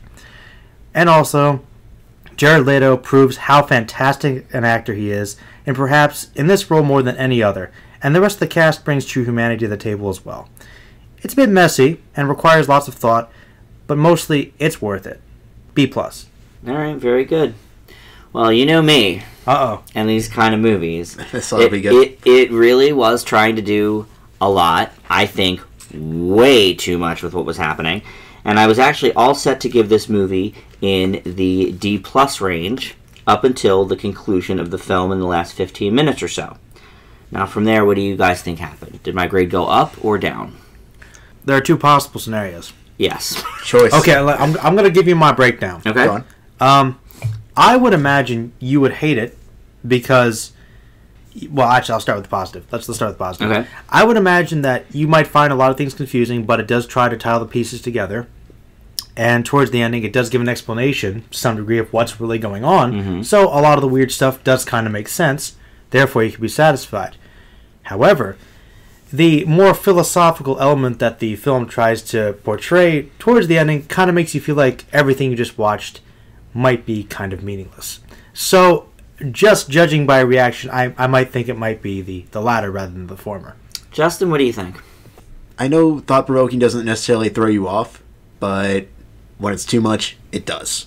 And also, Jared Leto proves how fantastic an actor he is, and perhaps in this role more than any other, and the rest of the cast brings true humanity to the table as well. It's a bit messy and requires lots of thought, but mostly it's worth it. B+. Alright, very good. Well, you know me. Uh-oh. And these kind of movies. This ought to be good. It really was trying to do a lot. I think way too much with what was happening. And I was actually all set to give this movie in the D+ range up until the conclusion of the film in the last 15 minutes or so. Now, from there, what do you guys think happened? Did my grade go up or down? There are two possible scenarios. Yes. Choice. Okay, I'm going to give you my breakdown. Okay. Go on. I would imagine you would hate it because... Well, actually, I'll start with the positive. Let's start with the positive. Okay. I would imagine that you might find a lot of things confusing, but it does try to tie the pieces together. And towards the ending, it does give an explanation to some degree of what's really going on. Mm-hmm. So a lot of the weird stuff does kind of make sense. Therefore, you can be satisfied. However, the more philosophical element that the film tries to portray towards the ending kind of makes you feel like everything you just watched might be kind of meaningless. So, just judging by reaction, I might think it might be the latter rather than the former. Justin, what do you think? I know thought-provoking doesn't necessarily throw you off, but when it's too much, it does.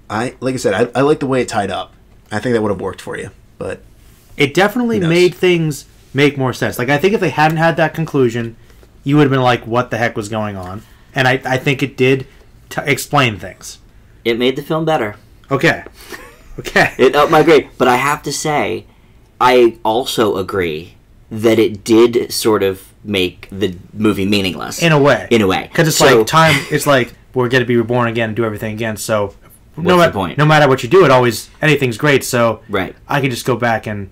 Like I said, I like the way it tied up. I think that would have worked for you, but... It definitely made things make more sense. Like, I think if they hadn't had that conclusion, you would have been like, what the heck was going on? And I think it did explain things. It made the film better. Okay. Okay. It upped my grade. But I have to say, I also agree that it did sort of make the movie meaningless. In a way. In a way. Because it's like time, it's like, we're going to be reborn again and do everything again, so... What's the point? No matter what you do, anything's great, so... Right. I can just go back and...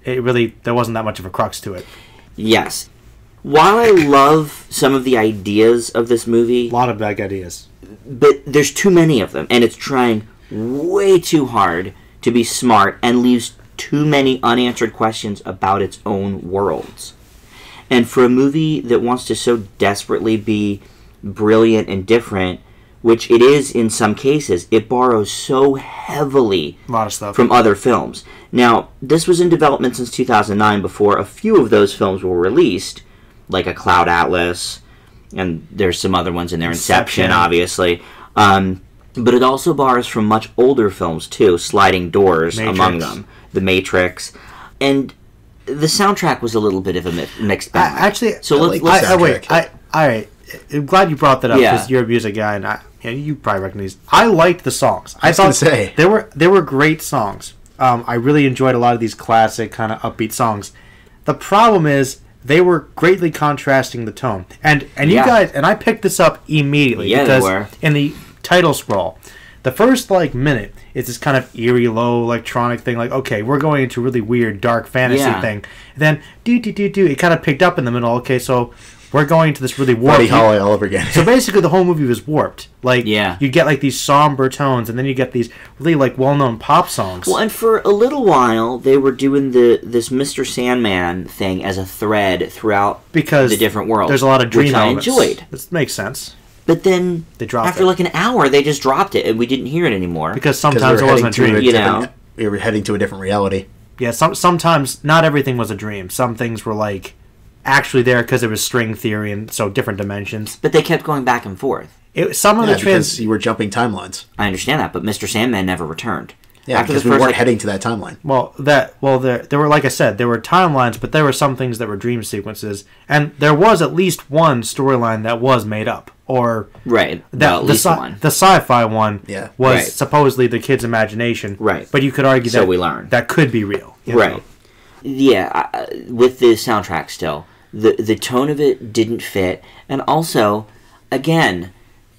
there wasn't that much of a crux to it. Yes. While I love some of the ideas of this movie... A lot of bad ideas. But there's too many of them, and it's trying way too hard to be smart and leaves too many unanswered questions about its own worlds. And for a movie that wants to so desperately be brilliant and different, which it is in some cases, it borrows so heavily a lot of stuff from other films. Now, this was in development since 2009 before a few of those films were released, like A Cloud Atlas, and there's some other ones in there, Inception obviously. But it also borrows from much older films too, Sliding Doors among them, The Matrix, and the soundtrack was a little bit of a mixed bag. Actually, so let's wait. All right. I'm glad you brought that up because you're a music guy, and you probably recognize. I liked the songs. I thought they were great songs. I really enjoyed a lot of these classic kind of upbeat songs. The problem is they were greatly contrasting the tone, and you guys, and I picked this up immediately because in the title scroll, the first minute is this kind of eerie, low electronic thing. Like, okay, we're going into a really weird, dark fantasy thing. And then it kind of picked up in the middle. Okay, so we're going to this really warped... Buddy Holly all over again. So basically the whole movie was warped. You get these somber tones, and then you get these really well-known pop songs. Well, and for a little while, they were doing this Mr. Sandman thing as a thread throughout the different worlds. There's a lot of dream which elements. I enjoyed. This makes sense. But then, They dropped after it. like an hour, they just dropped it, and we didn't hear it anymore. Because Because sometimes it wasn't a dream. You know. we were heading to a different reality. Yeah, sometimes not everything was a dream. Some things were like actually there because it was string theory and so different dimensions. But they kept going back and forth. Some of Yeah, the trans because you were jumping timelines. I understand that, but Mr. Sandman never returned. Yeah, After because the we first, weren't like, heading to that timeline. there were, like I said, there were timelines, but there were some things that were dream sequences, and there was at least one storyline that was made up, or right? that Well, at least one. the sci-fi one Yeah. was Right. supposedly the kid's imagination, Right. But you could argue So that we learned. that could be real, you know? Right. Yeah, with the soundtrack still. The tone of it didn't fit. And also, again,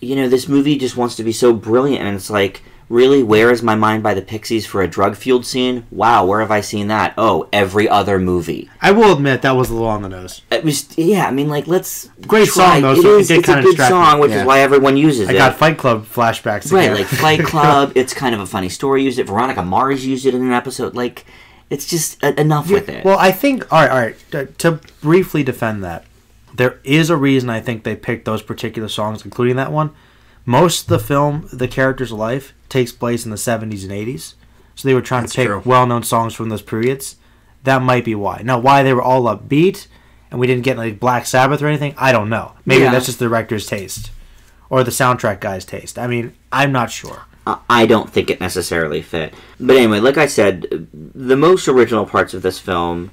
this movie just wants to be so brilliant. And it's like, really, Where Is My Mind by the Pixies for a drug-fueled scene? Wow, where have I seen that? Oh, every other movie. I will admit that was a little on the nose. It was, yeah, I mean, like, let's Great try. song, though, so it did It's a kinda good distract me. song, which Yeah. is why everyone uses I it. got Fight Club flashbacks Right, again. like Fight Club, it's kind of a funny story, used it. Veronica Mars used it in an episode. Like, it's just enough with it. Well, I think all right. To briefly defend that, there is a reason I think they picked those particular songs, including that one. Most of the film, the character's life, takes place in the 70s and 80s, so they were trying That's to pick true. well-known songs from those periods. That might be why. Now, why they were all upbeat and we didn't get like Black Sabbath or anything, I don't know. Maybe Yeah. that's just the director's taste or the soundtrack guy's taste. I mean, I'm not sure. I don't think it necessarily fit. But anyway, like I said, the most original parts of this film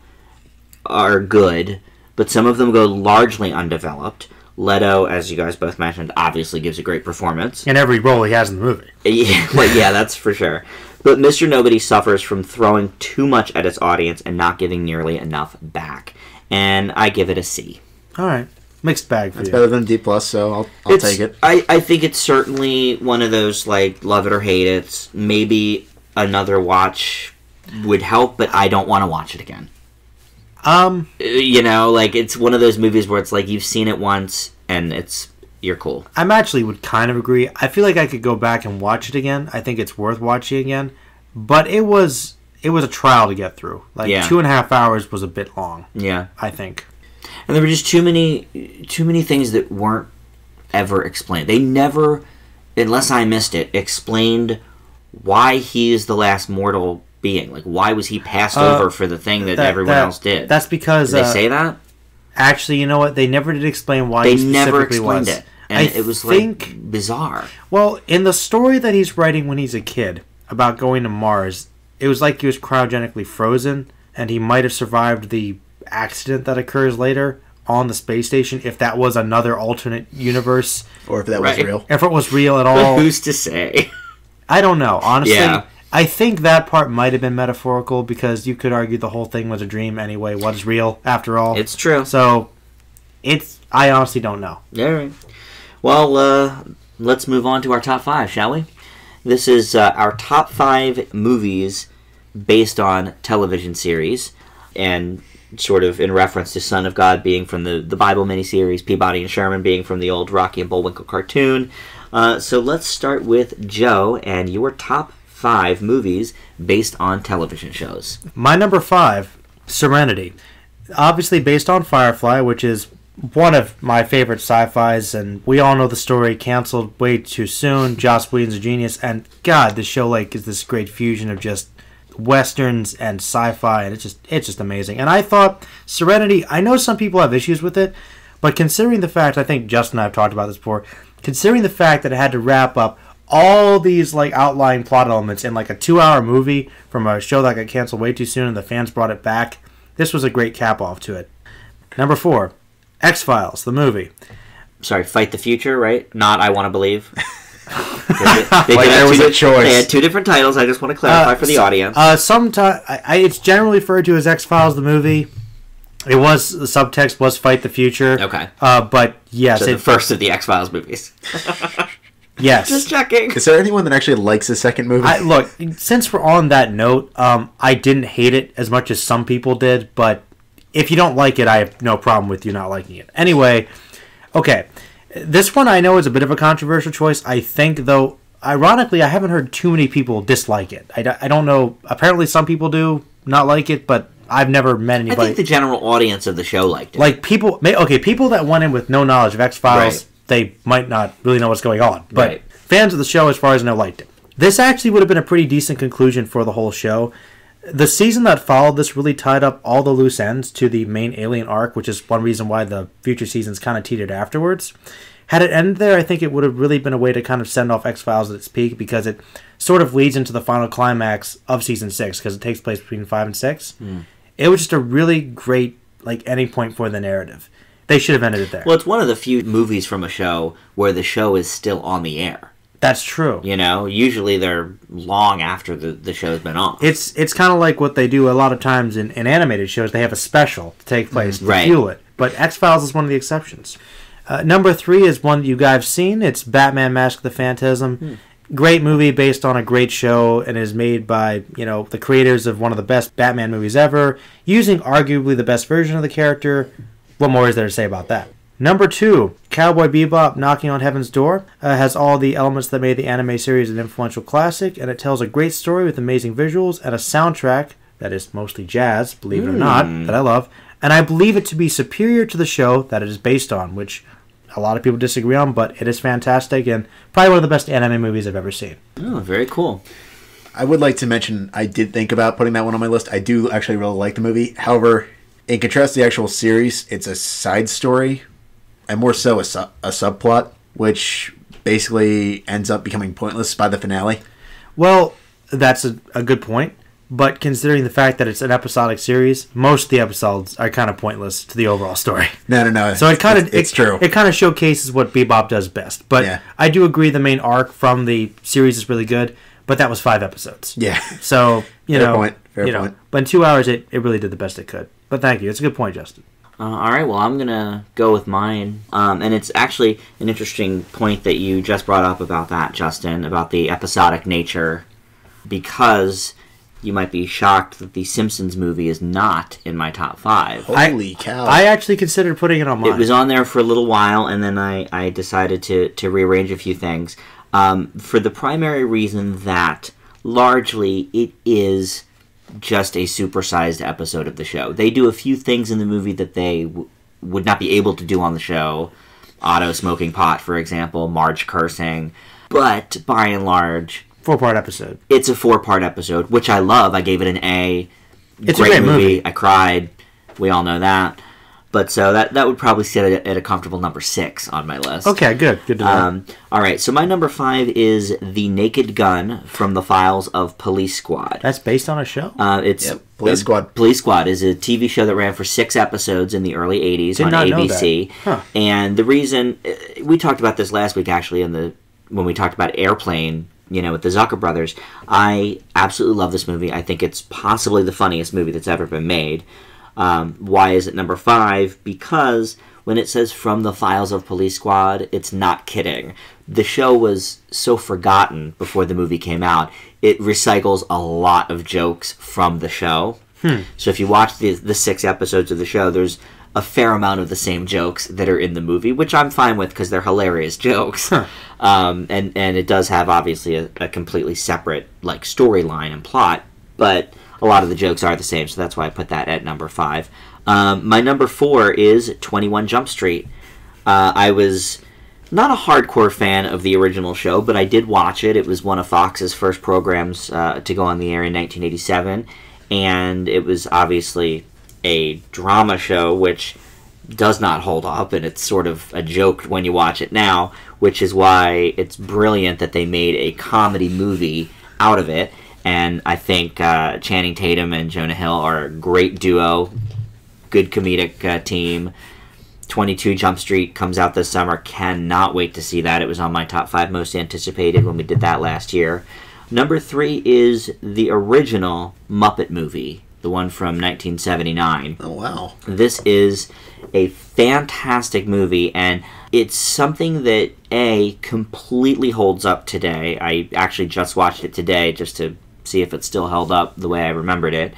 are good, but some of them go largely undeveloped. Leto, as you guys both mentioned, obviously gives a great performance. In every role he has in the movie. Yeah, well, yeah, that's for sure. But Mr. Nobody suffers from throwing too much at its audience and not giving nearly enough back. And I give it a C. All right. Mixed bag for It's you. better than D+, so I'll take it. I think it's certainly one of those, like, love it or hate it. Maybe another watch would help, but I don't want to watch it again. Like, it's one of those movies where it's like you've seen it once and you're cool. I'm actually would kind of agree. I feel like I could go back and watch it again. I think it's worth watching again. But it was a trial to get through. Like, Yeah. 2.5 hours was a bit long, Yeah. I think. And there were just too many things that weren't ever explained. They never, unless I missed it, explained why he is the last mortal being. Like, why was he passed over for the thing that everyone else did? That's because... Did they say that? Actually, you know what? They never did explain why They he never specifically explained was. it. And it was, think, like, bizarre. well, in the story that he's writing when he's a kid about going to Mars, it was like he was cryogenically frozen, and he might have survived the accident that occurs later on the space station if that was another alternate universe. Or if that Right. was real. If it was real at But all. who's to say? I don't know. Honestly, Yeah. I think that part might have been metaphorical because you could argue the whole thing was a dream anyway. What is real, after all? It's true. So, I honestly don't know. All right. Well, let's move on to our top 5, shall we? This is our top 5 movies based on television series, and sort of in reference to Son of God being from the Bible miniseries, Peabody and Sherman being from the old Rocky and Bullwinkle cartoon. So let's start with Joe and your top 5 movies based on television shows. My number 5, Serenity. Obviously based on Firefly, which is one of my favorite sci-fis, and we all know the story, canceled way too soon. Joss Whedon's a genius, and God, the show is this great fusion of just westerns and sci-fi, and it's just amazing. And I thought Serenity, I know some people have issues with it, but considering the fact, I think Justin and I have talked about this before, considering the fact that it had to wrap up all these outlying plot elements in a 2-hour movie from a show that got canceled way too soon and the fans brought it back, this was a great cap-off to it. Number 4, X-Files, the movie. Sorry, Fight the Future, right? Not I Want to Believe. There was a choice. They had 2 different titles. I just want to clarify for the audience. Sometimes it's generally referred to as X-Files, the movie. The subtext was Fight the Future. Okay. But yes, So the first of the X-Files movies. yes. Just checking. Is there anyone that actually likes the second movie? Look, since we're on that note, I didn't hate it as much as some people did, but if you don't like it, I have no problem with you not liking it. Anyway, okay. This one I know is a bit of a controversial choice. I think, though, ironically, I haven't heard too many people dislike it. I don't know. Apparently some people do not like it, but I've never met anybody. I think the general audience of the show liked it. people that went in with no knowledge of X-Files, Right. they might not really know what's going on. But Right. fans of the show, as far as I know, liked it. This actually would have been a pretty decent conclusion for the whole show. The season that followed this really tied up all the loose ends to the main alien arc, which is one reason why the future seasons kind of teetered afterwards. Had it ended there, I think it would have really been a way to kind of send off X-Files at its peak, because it sort of leads into the final climax of season 6, because it takes place between 5 and 6. It was just a really great ending point for the narrative. They should have ended it there. Well, it's one of the few movies from a show where the show is still on the air. That's true. You know, usually they're long after the show's been on. It's kind of like what they do a lot of times in animated shows. They have a special to take place to fuel it. But X-Files is one of the exceptions. Number 3 is one that you guys have seen. It's Batman Mask of the Phantasm. Great movie based on a great show, and is made by, the creators of one of the best Batman movies ever, using arguably the best version of the character. What more is there to say about that? Number 2, Cowboy Bebop Knocking on Heaven's Door, has all the elements that made the anime series an influential classic, and it tells a great story with amazing visuals and a soundtrack that is mostly jazz, believe it or not, that I love, and I believe it to be superior to the show that it is based on, which a lot of people disagree on, but it is fantastic and probably one of the best anime movies I've ever seen. Oh, very cool. I would like to mention, I did think about putting that one on my list. I do actually really like the movie. However, in contrast to the actual series, it's a side story, and more so a subplot, which basically ends up becoming pointless by the finale. Well, that's a good point. But considering the fact that it's an episodic series, most of the episodes are kind of pointless to the overall story. No. So it's true. It kind of showcases what Bebop does best. But yeah. I do agree the main arc from the series is really good. But that was 5 episodes. Yeah. So Fair point. But in 2 hours, it really did the best it could. But thank you. It's a good point, Justin. All right, well, I'm going to go with mine. And it's actually an interesting point that you just brought up about that, Justin, about the episodic nature, because you might be shocked that the Simpsons movie is not in my top 5. Holy cow. I actually considered putting it on mine. It was on there for a little while, and then I decided to rearrange a few things. For the primary reason that largely it is just a supersized episode of the show. They do a few things in the movie that they would not be able to do on the show. Otto smoking pot, for example, Marge cursing. But by and large, 4-part episode. It's a 4-part episode, which I love. I gave it an A. It's a great movie. I cried. We all know that. But so that would probably sit at a comfortable number 6 on my list. Okay, good. Good to know. All right, so my number 5 is The Naked Gun from the Files of Police Squad. That's based on a show? Police Squad. Police Squad is a TV show that ran for 6 episodes in the early 80s on ABC. Huh. And the reason... We talked about this last week, actually, when we talked about Airplane, with the Zucker brothers. I absolutely love this movie. I think it's possibly the funniest movie that's ever been made. Why is it number 5? Because when it says from the Files of Police Squad, it's not kidding. The show was so forgotten before the movie came out. It recycles a lot of jokes from the show. So if you watch the 6 episodes of the show, there's a fair amount of the same jokes that are in the movie, which I'm fine with because they're hilarious jokes. And it does have, obviously, a completely separate storyline and plot, but a lot of the jokes are the same, so that's why I put that at number 5. My number 4 is 21 Jump Street. I was not a hardcore fan of the original show, but I did watch it. It was one of Fox's first programs to go on the air in 1987, and it was obviously a drama show, which does not hold up, and it's sort of a joke when you watch it now, which is why it's brilliant that they made a comedy movie out of it. And I think Channing Tatum and Jonah Hill are a great duo, good comedic team. 22 Jump Street comes out this summer. Cannot wait to see that. It was on my top 5 most anticipated when we did that last year. Number 3 is the original Muppet movie, the one from 1979. Oh, wow. This is a fantastic movie, and it's something that, A, completely holds up today. I actually just watched it today just to see if it still held up the way I remembered it.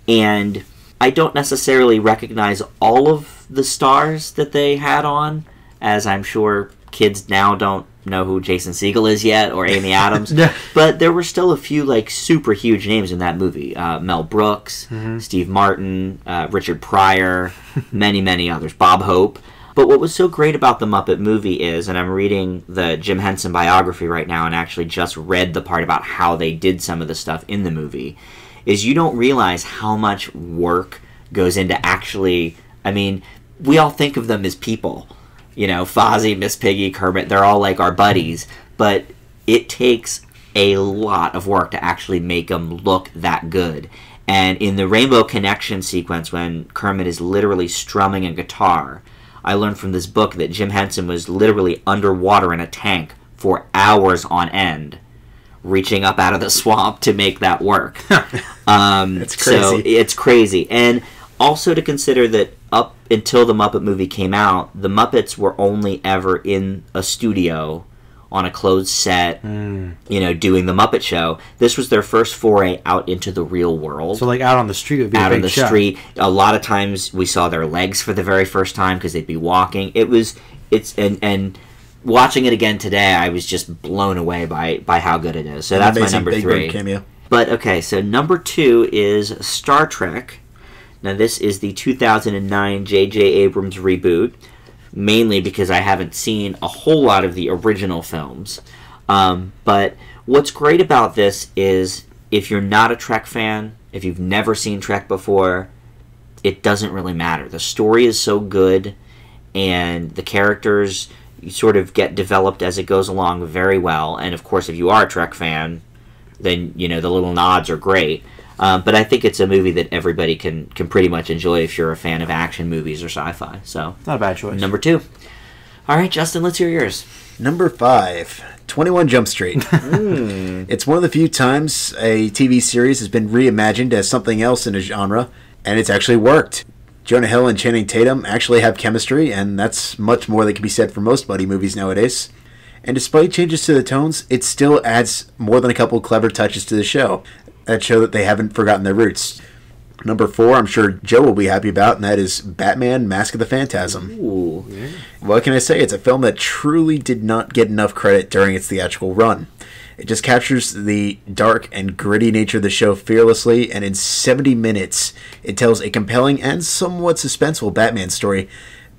And I don't necessarily recognize all of the stars that they had on, as I'm sure kids now don't know who Jason Segel is yet, or Amy Adams. But there were still a few super huge names in that movie. Mel Brooks, Steve Martin, Richard Pryor, many others. Bob Hope. But what was so great about the Muppet movie is, and I'm reading the Jim Henson biography right now and actually just read the part about how they did some of the stuff in the movie, is you don't realize how much work goes into actually, I mean, we all think of them as people. You know, Fozzie, Miss Piggy, Kermit, they're all like our buddies. But it takes a lot of work to actually make them look that good. And in the Rainbow Connection sequence, when Kermit is literally strumming a guitar, I learned from this book that Jim Henson was literally underwater in a tank for hours on end, reaching up out of the swamp to make that work. It's crazy. So it's crazy. And also to consider that up until the Muppet movie came out, the Muppets were only ever in a studio on a closed set, you know, doing the Muppet Show. This was their first foray out into the real world. So, like, out on the street would be out a on big the show. street. A lot of times we saw their legs for the very first time because they'd be walking. And watching it again today, I was just blown away by how good it is. So that's my number Big 3. Bird cameo. But okay, so number 2 is Star Trek. Now this is the 2009 J.J. Abrams reboot, mainly because I haven't seen a whole lot of the original films. But what's great about this is if you're not a Trek fan, if you've never seen Trek before, it doesn't really matter. The story is so good, and the characters you sort of get developed as it goes along very well. And of course, if you are a Trek fan, then you know the little nods are great. But I think it's a movie that everybody can pretty much enjoy if you're a fan of action movies or sci-fi. So Not a bad choice. number 2. All right, Justin, let's hear yours. Number 5, 21 Jump Street. It's one of the few times a TV series has been reimagined as something else in a genre, and it's actually worked. Jonah Hill and Channing Tatum actually have chemistry, and that's much more that can be said for most buddy movies nowadays. And despite changes to the tones, it still adds more than a couple clever touches to the show that show that they haven't forgotten their roots. Number 4, I'm sure Joe will be happy about, and that is Batman: Mask of the Phantasm. Ooh. What can I say? It's a film that truly did not get enough credit during its theatrical run. It just captures the dark and gritty nature of the show fearlessly, and in 70 minutes, it tells a compelling and somewhat suspenseful Batman story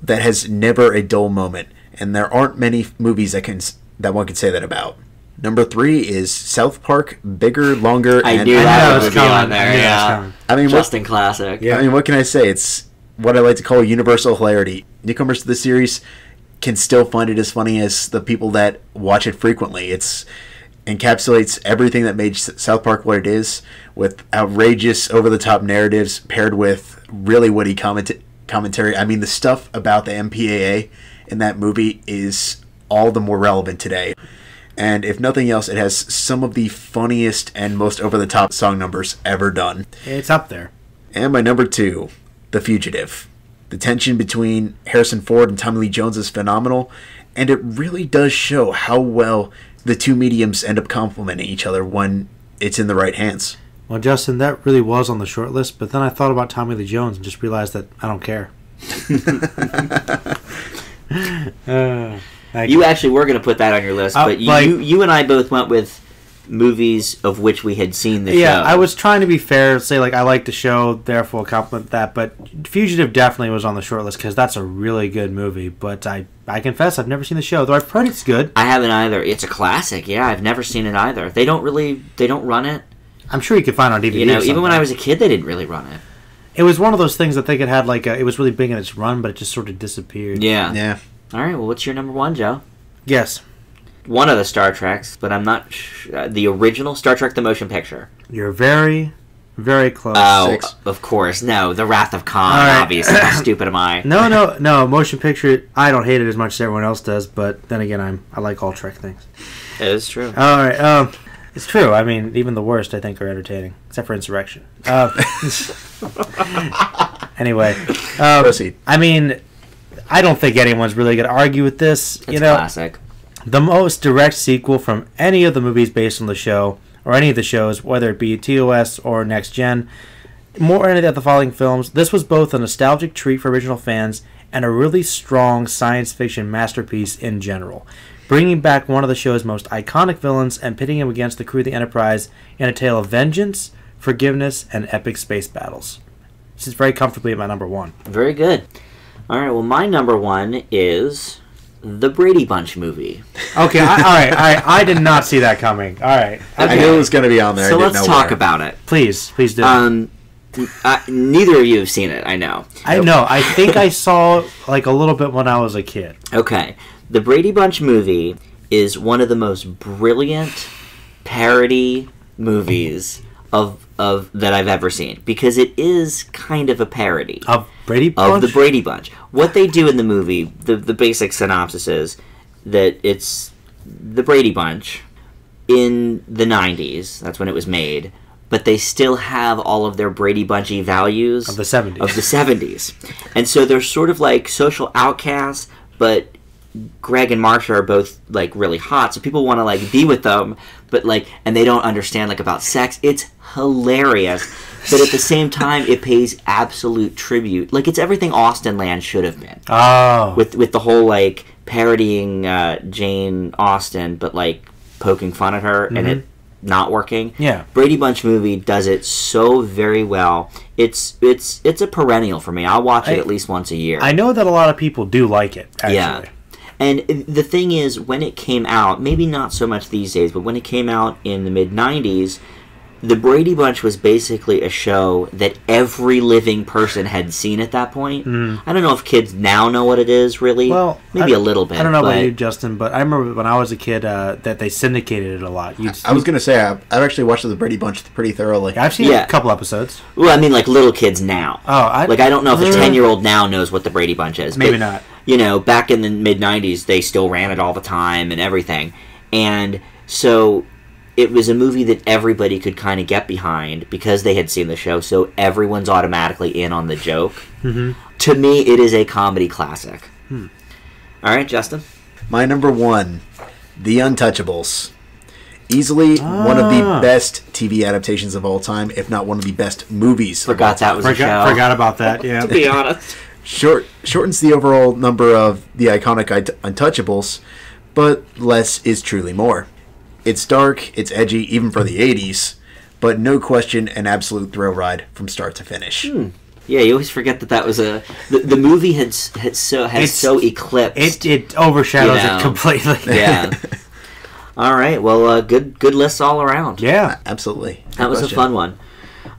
that has never a dull moment. And there aren't many movies that one could say that about. Number 3 is South Park: Bigger, Longer, I and knew that was would be coming. on there. I knew that was Yeah. coming. I mean, Justin classic. I mean, what can I say? It's what I like to call universal hilarity. Newcomers to the series can still find it as funny as the people that watch it frequently. It's encapsulates everything that made South Park what it is, with outrageous, over-the-top narratives paired with really witty commentary. I mean, the stuff about the MPAA in that movie is all the more relevant today. And if nothing else, it has some of the funniest and most over-the-top song numbers ever done. It's up there. And my number 2, The Fugitive. The tension between Harrison Ford and Tommy Lee Jones is phenomenal, and it really does show how well the two mediums end up complementing each other when it's in the right hands. Well, Justin, that really was on the short list, but then I thought about Tommy Lee Jones and just realized that I don't care. You actually were going to put that on your list, but you and I both went with movies of which we had seen the show. Yeah, I was trying to be fair, say like I like the show, therefore compliment that, but Fugitive definitely was on the short list because that's a really good movie, but I confess I've never seen the show, though I've heard it's good. I haven't either. It's a classic, yeah, I've never seen it either. They don't run it. I'm sure you could find it on DVD. You know, even when I was a kid, they didn't really run it. It was one of those things that they could have it was really big in its run, but it just sort of disappeared. Yeah. All right, well, what's your number 1, Joe? Yes. One of the Star Treks, but I'm not the original Star Trek the Motion Picture. You're very, very close. Oh, 6. Of course. No, The Wrath of Khan, All right. obviously. How stupid am I? No, motion picture, I don't hate it as much as everyone else does, but then again, I like all Trek things. It is true. All right, it's true. I mean, even the worst, I think, are entertaining, except for Insurrection. Anyway. Proceed. I mean, I don't think anyone's really going to argue with this. It's classic. The most direct sequel from any of the movies based on the show, or any of the shows, whether it be TOS or Next Gen, more any of the following films, this was both a nostalgic treat for original fans and a really strong science fiction masterpiece in general, bringing back one of the show's most iconic villains and pitting him against the crew of the Enterprise in a tale of vengeance, forgiveness, and epic space battles. This is very comfortably at my number 1. Very good. All right, well, my number one is the Brady Bunch movie. Okay, all right. I did not see that coming. All right. I knew it was going to be on there. So let's talk about it. Please do. Neither of you have seen it, I know. I know. I think I saw like a little bit when I was a kid. Okay. The Brady Bunch movie is one of the most brilliant parody movies of that I've ever seen, because it is kind of a parody Of Brady Bunch? of the Brady Bunch. What they do in the movie, the basic synopsis is that it's the Brady Bunch in the 90s. That's when it was made. But they still have all of their Brady Bunchy values Of the 70s. Of the 70s. And so they're sort of like social outcasts, but Greg and Marsha are both like really hot, so people want to like be with them, but like, and they don't understand like about sex. It's hilarious, but at the same time, it pays absolute tribute. Like, it's everything Austen Land should have been. Oh, With the whole like parodying Jane Austen, but like poking fun at her and it not working. Yeah. Brady Bunch movie does it so very well. It's a perennial for me. I'll watch it at least once a year. I know that a lot of people do like it, actually. Yeah. And the thing is, when it came out, maybe not so much these days, but when it came out in the mid-90s, the Brady Bunch was basically a show that every living person had seen at that point. I don't know if kids now know what it is, really. Well, maybe a little bit. I don't know about you, Justin, but I remember when I was a kid that they syndicated it a lot. I was going to say, I've actually watched the Brady Bunch pretty thoroughly. I've seen a couple episodes. Well, I mean, like little kids now. Oh, I don't know if a 10-year-old now knows what the Brady Bunch is. Maybe not. You know, back in the mid-90s, they still ran it all the time and everything. And so it was a movie that everybody could kind of get behind because they had seen the show, so everyone's automatically in on the joke. To me, it is a comedy classic. All right, Justin? My number one, The Untouchables. Easily one of the best TV adaptations of all time, if not one of the best movies. Forgot that was a show. Forgot about that, yeah. To be honest. Shortens the overall number of the iconic Untouchables, but less is truly more. It's dark, it's edgy, even for the 80s, but no question an absolute thrill ride from start to finish. Yeah, you always forget that was the movie has so eclipsed. It overshadows it completely. Yeah. All right. Well, good lists all around. Yeah, absolutely. That was a fun one.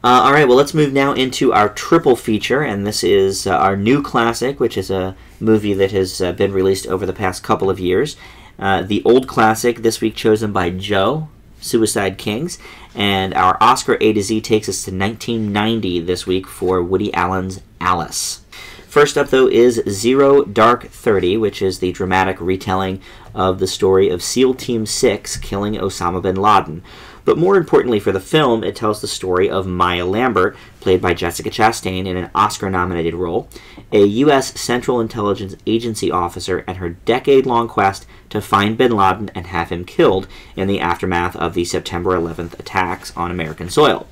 All right. Well, let's move now into our triple feature, and this is our new classic, which is a movie that has been released over the past couple of years. The old classic this week chosen by Joe, Suicide Kings, and our Oscar A to Z takes us to 1990 this week for Woody Allen's Alice. First up, though, is Zero Dark 30, which is the dramatic retelling of the story of SEAL Team 6 killing Osama bin Laden. But more importantly for the film, it tells the story of Maya Lambert, played by Jessica Chastain in an Oscar-nominated role, a U.S. Central Intelligence Agency officer, and her decade-long quest to find bin Laden and have him killed in the aftermath of the September 11th attacks on American soil.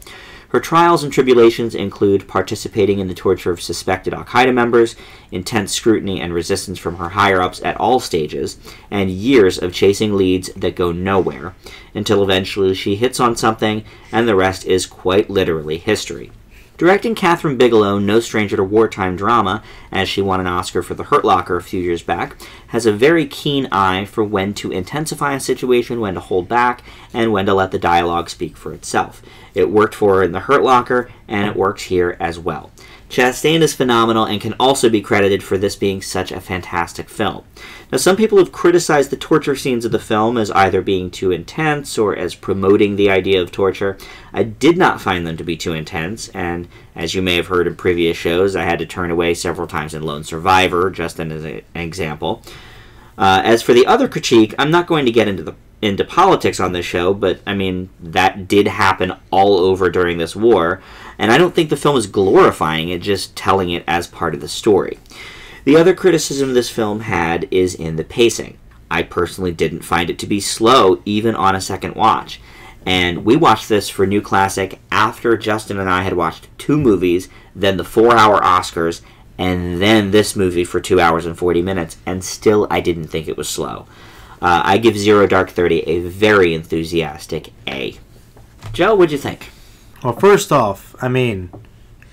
Her trials and tribulations include participating in the torture of suspected al-Qaeda members, intense scrutiny and resistance from her higher-ups at all stages, and years of chasing leads that go nowhere, until eventually she hits on something, and the rest is quite literally history. Directing Catherine Bigelow, no stranger to wartime drama, as she won an Oscar for The Hurt Locker a few years back, has a very keen eye for when to intensify a situation, when to hold back, and when to let the dialogue speak for itself. It worked for her in The Hurt Locker, and it works here as well. Chastain is phenomenal and can also be credited for this being such a fantastic film. Now, some people have criticized the torture scenes of the film as either being too intense or as promoting the idea of torture. I did not find them to be too intense, and as you may have heard in previous shows, I had to turn away several times in Lone Survivor, just as an example. As for the other critique, I'm not going to get into politics on this show, but I mean, that did happen all over during this war, and I don't think the film is glorifying it, just telling it as part of the story. The other criticism this film had is in the pacing. I personally didn't find it to be slow, even on a second watch. And we watched this for New Classic after Justin and I had watched 2 movies, then the 4-hour Oscars, and then this movie for 2 hours and 40 minutes, and still I didn't think it was slow. I give Zero Dark 30 a very enthusiastic A. Joe, what'd you think? Well, first off, I mean,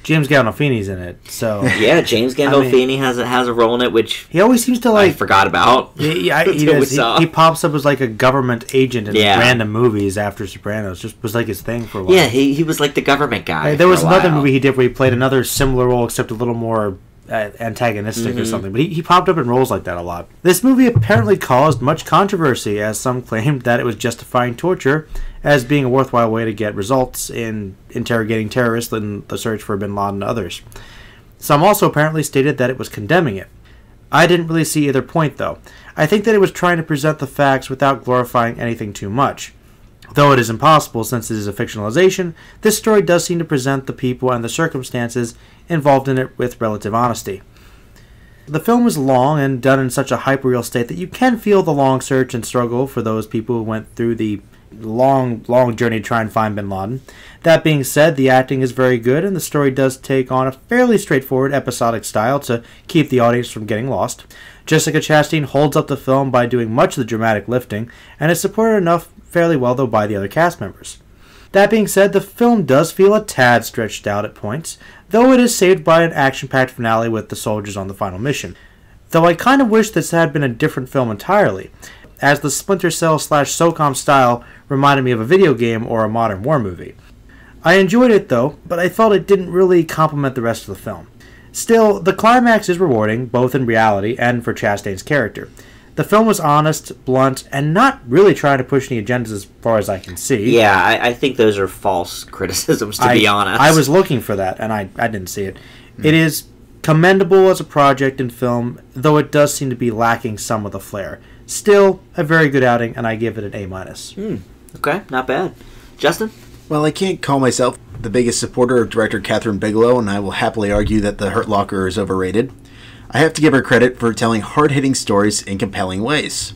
James Gandolfini's in it, so Yeah, James Gandolfini has a role in it, which he always seems to I forgot about. Yeah, he does. He pops up as like a government agent in random movies after Sopranos. Just was like his thing for a while. Yeah, he was like the government guy. There was another movie he did where he played another similar role, except a little more antagonistic or something. But he popped up in roles like that a lot. This movie apparently caused much controversy, as some claimed that it was justifying torture as being a worthwhile way to get results in interrogating terrorists in the search for bin Laden and others. Some also apparently stated that it was condemning it. I didn't really see either point, though. I think that it was trying to present the facts without glorifying anything too much. Though it is impossible since it is a fictionalization, this story does seem to present the people and the circumstances involved in it with relative honesty. The film is long and done in such a hyperreal state that you can feel the long search and struggle for those people who went through the long journey to try and find bin Laden. That being said, the acting is very good and the story does take on a fairly straightforward episodic style to keep the audience from getting lost. Jessica Chastain holds up the film by doing much of the dramatic lifting and is supported enough fairly well though by the other cast members. That being said, the film does feel a tad stretched out at points, though it is saved by an action-packed finale with the soldiers on the final mission. Though I kind of wish this had been a different film entirely, as the Splinter Cell / SOCOM style reminded me of a video game or a modern war movie. I enjoyed it though, but I felt it didn't really complement the rest of the film. Still, the climax is rewarding, both in reality and for Chastain's character. The film was honest, blunt, and not really trying to push any agendas as far as I can see. Yeah, I think those are false criticisms, to be honest. I was looking for that, and I didn't see it. It is commendable as a project in film, though it does seem to be lacking some of the flair. Still, a very good outing, and I give it an A-. Okay, not bad. Justin? Well, I can't call myself the biggest supporter of director Catherine Bigelow, and I will happily argue that The Hurt Locker is overrated. I have to give her credit for telling hard-hitting stories in compelling ways.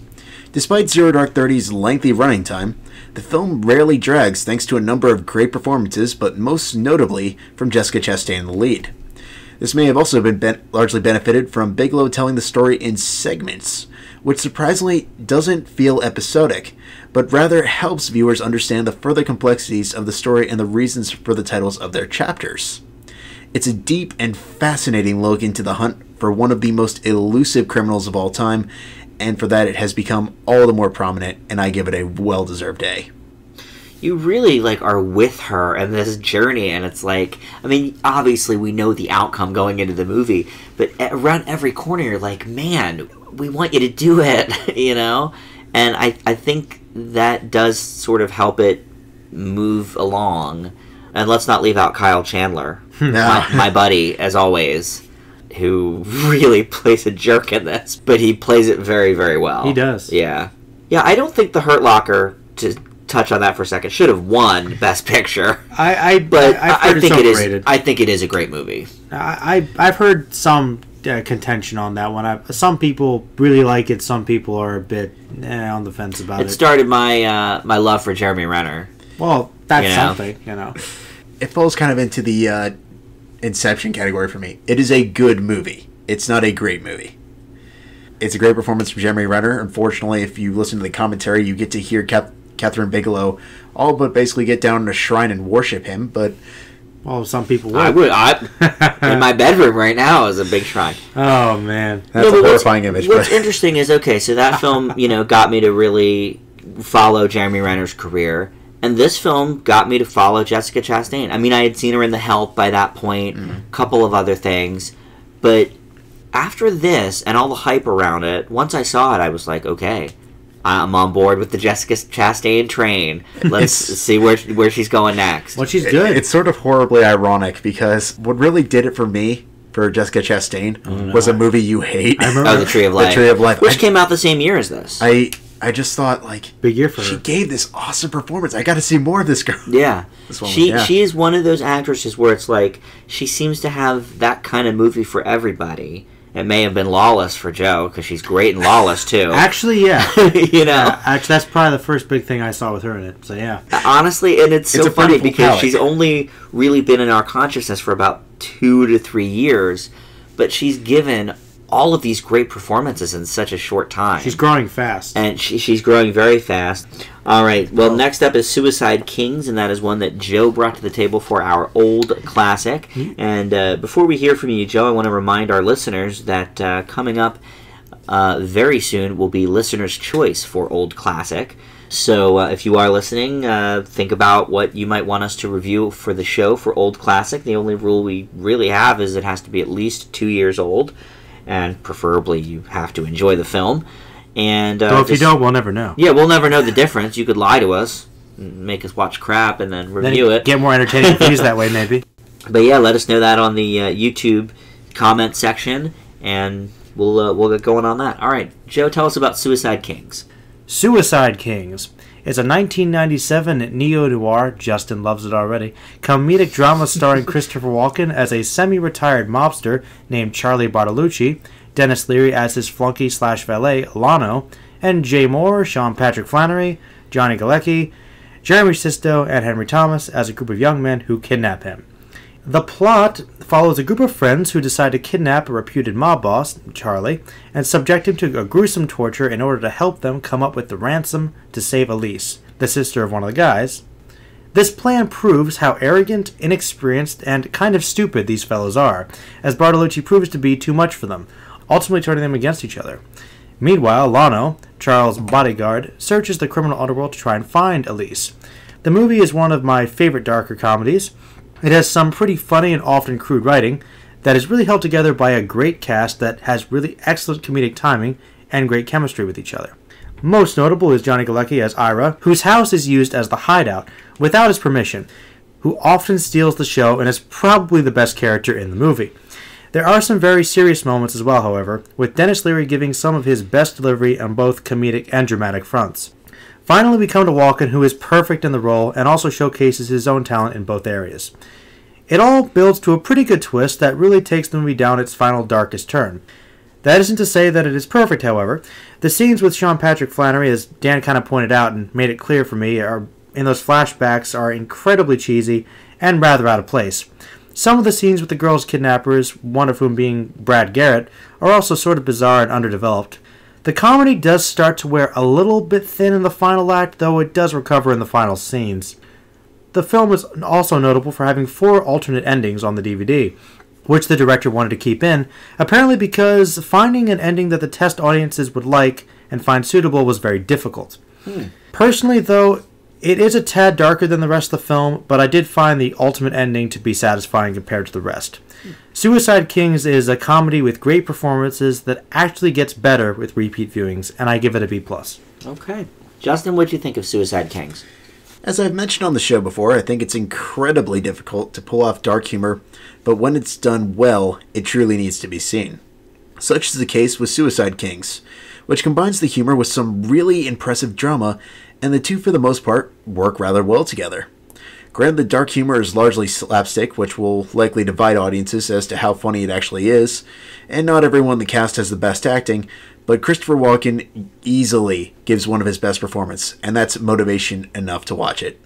Despite Zero Dark 30's lengthy running time, the film rarely drags thanks to a number of great performances, but most notably from Jessica Chastain in the lead. This may have also been largely benefited from Bigelow telling the story in segments, which surprisingly doesn't feel episodic, but rather helps viewers understand the further complexities of the story and the reasons for the titles of their chapters. It's a deep and fascinating look into the hunt for one of the most elusive criminals of all time, and for that it has become all the more prominent, and I give it a well-deserved A. You really, are with her in this journey, and it's obviously we know the outcome going into the movie, but around every corner you're like, man, we want you to do it, you know? And I think that does sort of help it move along. And let's not leave out Kyle Chandler, my buddy, as always, who really plays a jerk in this, but he plays it very, very well. He does. Yeah. Yeah, I don't think The Hurt Locker, to touch on that for a second, should have won Best Picture. I think it is a great movie. I've heard some contention on that one. Some people really like it. Some people are a bit on the fence about it. It started my my love for Jeremy Renner. Well, that's something, you know. It falls kind of into the Inception category for me. It is a good movie. It's not a great movie. It's a great performance from Jeremy Renner. Unfortunately, if you listen to the commentary, you get to hear Catherine Bigelow all but basically get down in a shrine and worship him, but... Well, some people would. I would. In my bedroom right now is a big shrine. Oh, man. That's a horrifying image. What's interesting is, okay, so that film, got me to really follow Jeremy Renner's career, and this film got me to follow Jessica Chastain. I mean, I had seen her in The Help by that point, a couple of other things, but after this and all the hype around it, once I saw it, I was like, okay, I'm on board with the Jessica Chastain train. Let's see where she's going next. Well, she's good. It's sort of horribly ironic because what really did it for me, for Jessica Chastain, was a movie you hate. I remember The Tree of Life. The Tree of Life. Which came out the same year as this. I just thought, big year for her. She gave this awesome performance. I got to see more of this girl. Yeah. She is one of those actresses where it's like, she seems to have that kind of movie for everybody. It may have been Lawless for Joe, because she's great in Lawless, too. Actually, yeah. Actually, that's probably the first big thing I saw with her in it, so yeah. Honestly, and it's so funny because she's only really been in our consciousness for about 2 to 3 years, but she's given all of these great performances in such a short time. She's growing fast. And she's growing very fast. All right, well, next up is Suicide Kings, and that is one that Joe brought to the table for our old classic. And before we hear from you, Joe, I want to remind our listeners that coming up very soon will be Listener's Choice for Old Classic. So if you are listening, think about what you might want us to review for the show for Old Classic. The only rule we really have is it has to be at least 2 years old, and preferably you have to enjoy the film. And so if you don't, we'll never know. Yeah, we'll never know the difference. You could lie to us, make us watch crap, and then review it. Get more entertaining views that way, maybe. But yeah, let us know that on the YouTube comment section, and we'll get going on that. All right, Joe, tell us about Suicide Kings. Suicide Kings is a 1997 neo-noir, Justin loves it already, comedic drama starring Christopher Walken as a semi-retired mobster named Charlie Bartolucci, Dennis Leary as his flunky/valet, Lano, and Jay Moore, Sean Patrick Flannery, Johnny Galecki, Jeremy Sisto, and Henry Thomas as a group of young men who kidnap him. The plot follows a group of friends who decide to kidnap a reputed mob boss, Charlie, and subject him to a gruesome torture in order to help them come up with the ransom to save Elise, the sister of one of the guys. This plan proves how arrogant, inexperienced, and kind of stupid these fellows are, as Bartolucci proves to be too much for them, ultimately turning them against each other. Meanwhile, Lano, Charles' bodyguard, searches the criminal underworld to try and find Elise. The movie is one of my favorite darker comedies. It has some pretty funny and often crude writing that is really held together by a great cast that has really excellent comedic timing and great chemistry with each other. Most notable is Johnny Galecki as Ira, whose house is used as the hideout without his permission, who often steals the show and is probably the best character in the movie. There are some very serious moments as well, however, with Dennis Leary giving some of his best delivery on both comedic and dramatic fronts. Finally, we come to Walken, who is perfect in the role and also showcases his own talent in both areas. It all builds to a pretty good twist that really takes the movie down its final darkest turn. That isn't to say that it is perfect, however. The scenes with Sean Patrick Flannery, as Dan kind of pointed out and made it clear for me, in those flashbacks are incredibly cheesy and rather out of place. Some of the scenes with the girls' kidnappers, one of whom being Brad Garrett, are also sort of bizarre and underdeveloped. The comedy does start to wear a little bit thin in the final act, though it does recover in the final scenes. The film is also notable for having 4 alternate endings on the DVD, which the director wanted to keep in, apparently because finding an ending that the test audiences would like and find suitable was very difficult. Personally, though, it is a tad darker than the rest of the film, but I did find the ultimate ending to be satisfying compared to the rest. Suicide Kings is a comedy with great performances that actually gets better with repeat viewings, and I give it a B+. Okay. Justin, what do you think of Suicide Kings? As I've mentioned on the show before, I think it's incredibly difficult to pull off dark humor, but when it's done well, it truly needs to be seen. Such is the case with Suicide Kings, which combines the humor with some really impressive drama, and the two for the most part work rather well together. Granted, the dark humor is largely slapstick, which will likely divide audiences as to how funny it actually is, and not everyone in the cast has the best acting, but Christopher Walken easily gives one of his best performances, and that's motivation enough to watch it.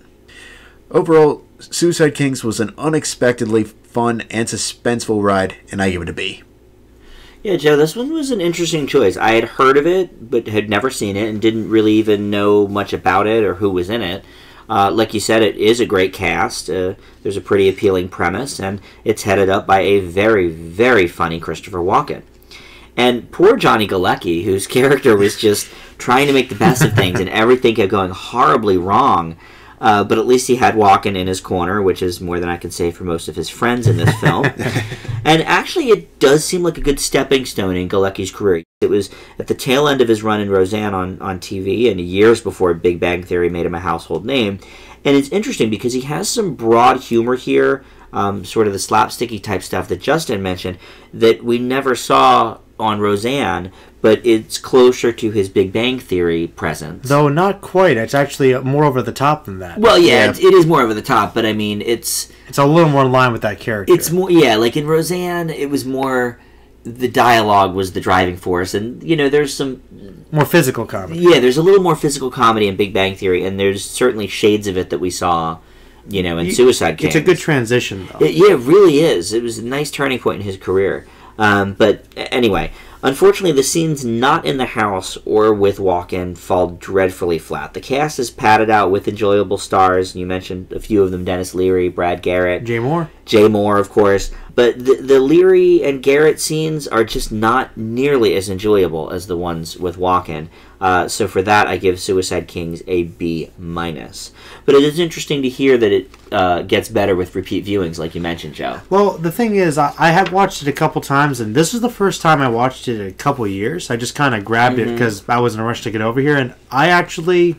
Overall, Suicide Kings was an unexpectedly fun and suspenseful ride, and I give it a B. Yeah, Joe, this one was an interesting choice. I had heard of it, but had never seen it, and didn't really even know much about it or who was in it. Like you said, it is a great cast. There's a pretty appealing premise, and it's headed up by a very, very funny Christopher Walken. And poor Johnny Galecki, whose character was just trying to make the best of things, and everything kept going horribly wrong. But at least he had Walken in his corner, which is more than I can say for most of his friends in this film. And actually, it does seem like a good stepping stone in Galecki's career. It was at the tail end of his run in Roseanne on TV, and years before Big Bang Theory made him a household name. And it's interesting because he has some broad humor here, sort of the slapsticky type stuff that Justin mentioned, that we never saw on Roseanne, but it's closer to his Big Bang Theory presence. Though not quite. It's actually more over the top than that. Well, yeah. It is more over the top, but I mean, it's a little more in line with that character. It's more, yeah, like in Roseanne, it was more, the dialogue was the driving force, and, you know, there's some more physical comedy. Yeah, there's a little more physical comedy in Big Bang Theory, and there's certainly shades of it that we saw, you know, in Suicide Kings. It's a good transition, though. It really is. It was a nice turning point in his career. But anyway, Unfortunately, the scenes not in the house or with Walken fall dreadfully flat. The cast is padded out with enjoyable stars. You mentioned a few of them: Dennis Leary, Brad Garrett, Jay Moore, of course. But the Leary and Garrett scenes are just not nearly as enjoyable as the ones with Walken. So for that, I give Suicide Kings a B-. But it is interesting to hear that it gets better with repeat viewings, like you mentioned, Joe. Well, the thing is, I have watched it a couple times, and this is the first time I watched it in a couple years. I just kind of grabbed it because I was in a rush to get over here, and I actually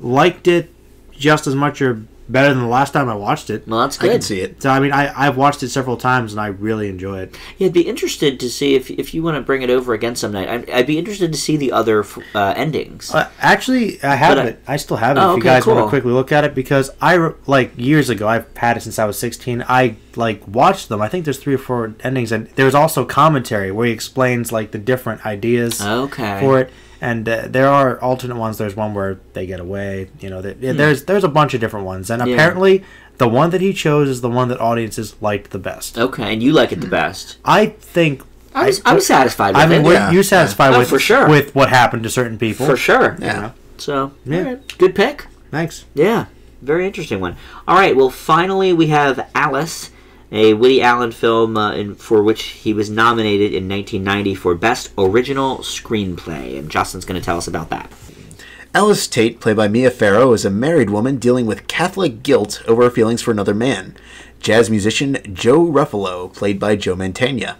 liked it just as much or better than the last time I watched it. Well, that's good. I can see it. So, I mean, I've watched it several times, and I really enjoy it. Yeah, I'd be interested to see if you want to bring it over again some night. I'd be interested to see the other endings. Actually, I have it. I still have it if you guys want to quickly look at it, because years ago, I've had it since I was 16, I watched them. I think there's 3 or 4 endings, and there's also commentary where he explains the different ideas for it. And there are alternate ones. There's one where they get away. There's a bunch of different ones. And apparently, the one that he chose is the one that audiences liked the best. Okay, and you like it the best. I think... I was satisfied with it. I mean, were you satisfied with, for sure, with what happened to certain people? For sure. Yeah. So, right. Good pick. Thanks. Yeah, very interesting one. All right, well, finally we have Alice, a Woody Allen film for which he was nominated in 1990 for Best Original Screenplay. And Justin's going to tell us about that. Alice Tate, played by Mia Farrow, is a married woman dealing with Catholic guilt over her feelings for another man. Jazz musician Joe Ruffalo, played by Joe Mantegna.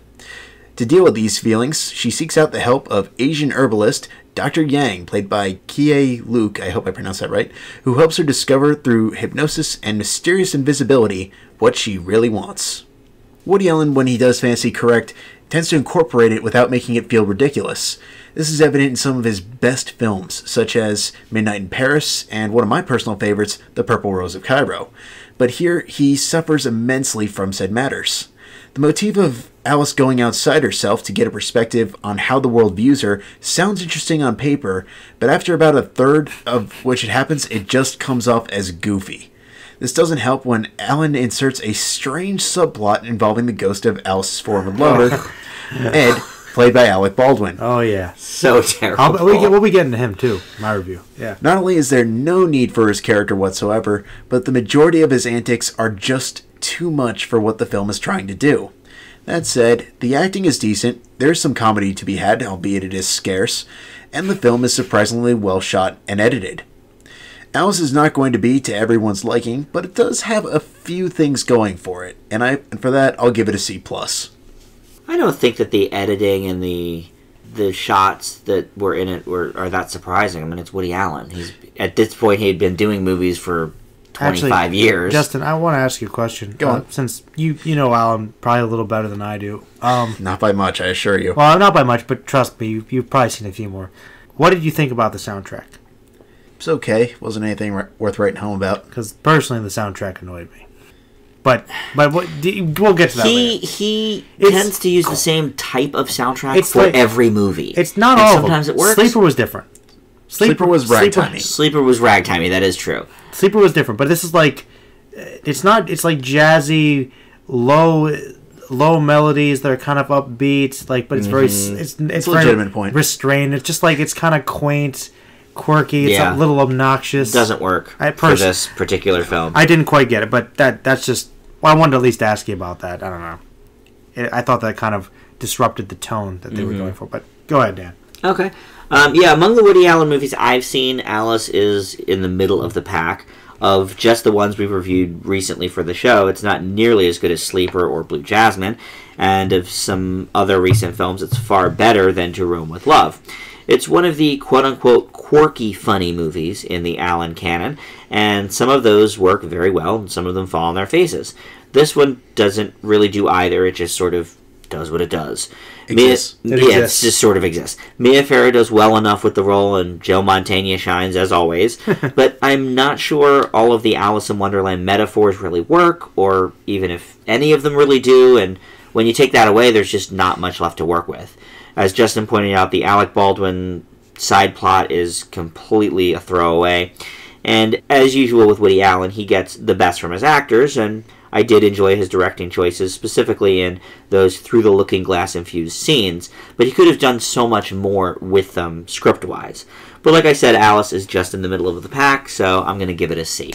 To deal with these feelings, she seeks out the help of Asian herbalist Dr. Yang, played by Kie Luke, I hope I pronounced that right, who helps her discover through hypnosis and mysterious invisibility what she really wants. Woody Allen, when he does fantasy correct, tends to incorporate it without making it feel ridiculous. This is evident in some of his best films, such as Midnight in Paris and one of my personal favorites, The Purple Rose of Cairo. But here, he suffers immensely from said matters. The motif of Alice going outside herself to get a perspective on how the world views her sounds interesting on paper, but after about a third of which it happens, it just comes off as goofy. This doesn't help when Allen inserts a strange subplot involving the ghost of Alice's former lover, Ed, played by Alec Baldwin. Oh, yeah. So terrible. We'll be getting to him, too, my review. Yeah. Not only is there no need for his character whatsoever, but the majority of his antics are just too much for what the film is trying to do. That said, the acting is decent, there's some comedy to be had, albeit it is scarce, and the film is surprisingly well shot and edited. Alice is not going to be to everyone's liking, but it does have a few things going for it, and for that, I'll give it a C+. I don't think that the editing and the shots that were in it are that surprising. I mean, it's Woody Allen. At this point, he had been doing movies for 25 years. Justin, I want to ask you a question. Go on. Since you know Alan probably a little better than I do. Not by much, I assure you. Well, not by much, but trust me, you've probably seen a few more. What did you think about the soundtrack? It's okay. Wasn't anything worth writing home about. Because personally, the soundtrack annoyed me. But we'll get to that later. He tends to use the same type of soundtrack for every movie. It's not all sometimes of them. It works. Sleeper was different. Sleeper was ragtimey. Sleeper was ragtimey, that is true. Sleeper was different, but this is it's jazzy, low melodies that are kind of upbeat, but it's very it's a legitimate point. Restrained. It's just it's kind of quaint, quirky. It's a little obnoxious. Doesn't work for this particular film. I didn't quite get it, but that's just. Well, I wanted to at least ask you about that. I don't know. I thought that kind of disrupted the tone that they were going for. But go ahead, Dan. Okay. Among the Woody Allen movies I've seen, Alice is in the middle of the pack. Of just the ones we've reviewed recently for the show, it's not nearly as good as Sleeper or Blue Jasmine, and of some other recent films, it's far better than To Room with Love. It's one of the quote-unquote quirky funny movies in the Allen canon, and some of those work very well, and some of them fall on their faces. This one doesn't really do either, it just sort of does what it does. It just sort of exists. Mia Farrow does well enough with the role, and Joe Mantegna shines as always. But I'm not sure all of the Alice in Wonderland metaphors really work, or even if any of them really do. And when you take that away, there's just not much left to work with. As Justin pointed out, the Alec Baldwin side plot is completely a throwaway. And as usual with Woody Allen, he gets the best from his actors, and I did enjoy his directing choices, specifically in those through-the-looking-glass-infused scenes, but he could have done so much more with them script-wise. But like I said, Alice is just in the middle of the pack, so I'm going to give it a C.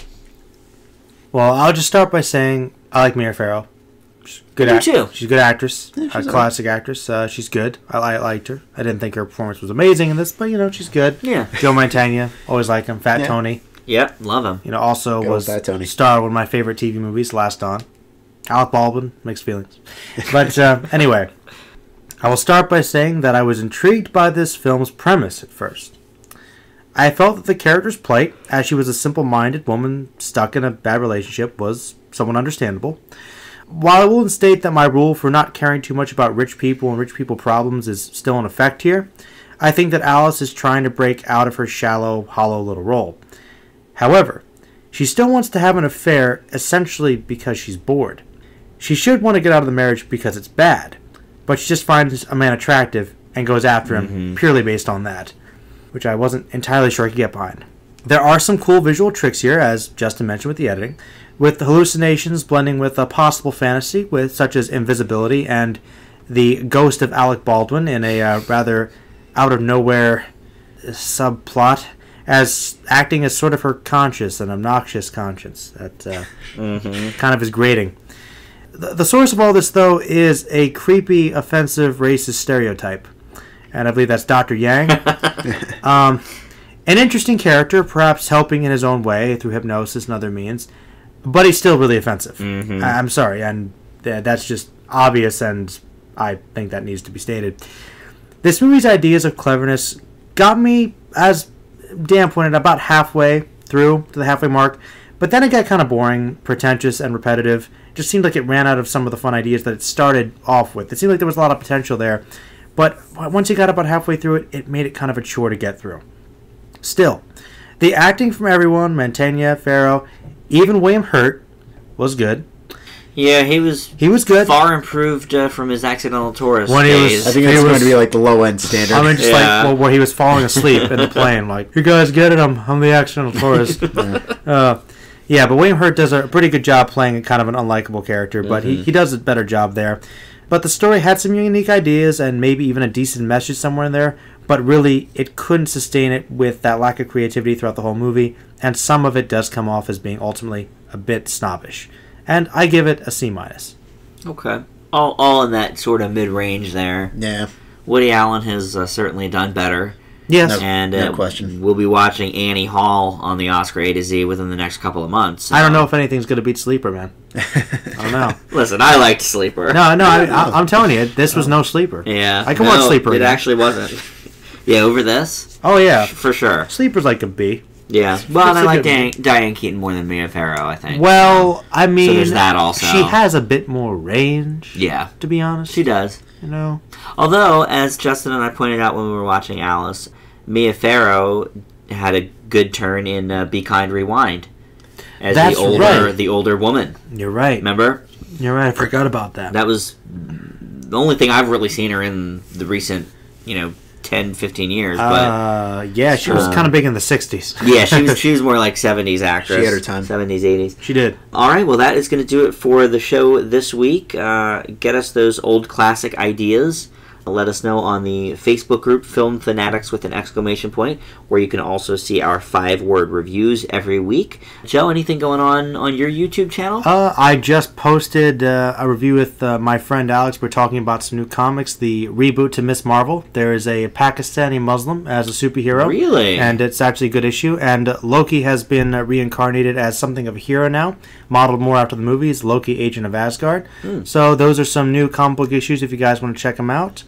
Well, I'll just start by saying I like Mia Farrow. She's good too. She's a good actress, Yeah, a classic actress. She's good. I liked her. I didn't think her performance was amazing in this, but she's good. Yeah. Joe Mantegna, always like him. Fat Tony. Yep, love him. Also Go was Fat Tony. star of one of my favorite TV movies, Last Dawn. Alec Baldwin, mixed feelings. But anyway, I will start by saying that I was intrigued by this film's premise at first. I felt that the character's plight, as she was a simple-minded woman stuck in a bad relationship, was somewhat understandable. While I will state that my rule for not caring too much about rich people and rich people problems is still in effect here, I think that Alice is trying to break out of her shallow, hollow little role. However, she still wants to have an affair essentially because she's bored. She should want to get out of the marriage because it's bad, but she just finds a man attractive and goes after him purely based on that, which I wasn't entirely sure I could get behind. There are some cool visual tricks here, as Justin mentioned with the editing, with the hallucinations blending with a possible fantasy, such as invisibility and the ghost of Alec Baldwin in a rather out-of-nowhere subplot, as acting as sort of her conscious and obnoxious conscience. That kind of is grating. The source of all this, though, is a creepy, offensive, racist stereotype. And I believe that's Dr. Yang. An interesting character, perhaps helping in his own way through hypnosis and other means, but he's still really offensive. I'm sorry, and that's just obvious, and I think that needs to be stated. This movie's ideas of cleverness got me, as Dan pointed out, about halfway through to the halfway mark, but then it got kind of boring, pretentious, and repetitive. It just seemed like it ran out of some of the fun ideas that it started off with. It seemed like there was a lot of potential there, but once you got about halfway through it, it made it kind of a chore to get through. Still, the acting from everyone, Mantegna, Farrow, even William Hurt, was good. Yeah, he was good. Far improved from his accidental tourist When days. I think it's going to be like the low end standard. I mean, just where he was falling asleep in the plane, like, you guys get it, I'm the accidental tourist. Yeah, but William Hurt does a pretty good job playing a kind of an unlikable character, but he does a better job there. But the story had some unique ideas and maybe even a decent message somewhere in there, but really it couldn't sustain it with that lack of creativity throughout the whole movie, and some of it does come off as being ultimately a bit snobbish. And I give it a C-. Okay. All in that sort of mid-range there. Yeah. Woody Allen has certainly done better. Yes. No question. We'll be watching Annie Hall on the Oscar A to Z within the next couple of months. So. I don't know if anything's going to beat Sleeper, man. I don't know. Listen, I liked Sleeper. No, I'm telling you, this was no Sleeper. Yeah. I can watch Sleeper. It actually wasn't. Yeah, over this? Oh, yeah. For sure. Sleeper's like a B. Yeah. Well, and I like good... Diane Keaton more than Mia Farrow, I think. Well, I mean... So there's that also. She has a bit more range. Yeah. To be honest. She does. Although, as Justin and I pointed out when we were watching Alice, Mia Farrow had a good turn in Be Kind, Rewind. As the older woman. You're right. Remember? You're right. I forgot about that. That was the only thing I've really seen her in the recent, 10, 15 years. Yeah, she was kind of big in the 60s. Yeah, she was more like 70s actress. She had her time. 70s, 80s. She did. All right, well, that is going to do it for the show this week. Get us those old classic ideas. Let us know on the Facebook group, Film Fanatics with an exclamation point, where you can also see our 5-word reviews every week. Joe, anything going on your YouTube channel? I just posted a review with my friend Alex. We're talking about some new comics, the reboot to Miss Marvel. There is a Pakistani Muslim as a superhero. Really? And it's actually a good issue. And Loki has been reincarnated as something of a hero now, modeled more after the movies, Loki, Agent of Asgard. So those are some new comic book issues if you guys want to check them out.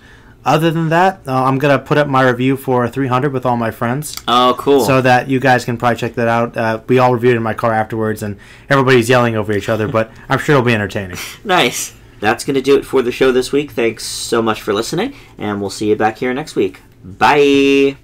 Other than that, I'm going to put up my review for 300 with all my friends. Oh, cool. So that you guys can probably check that out. We all reviewed it in my car afterwards, and everybody's yelling over each other, but I'm sure it'll be entertaining. Nice. That's going to do it for the show this week. Thanks so much for listening, and we'll see you back here next week. Bye.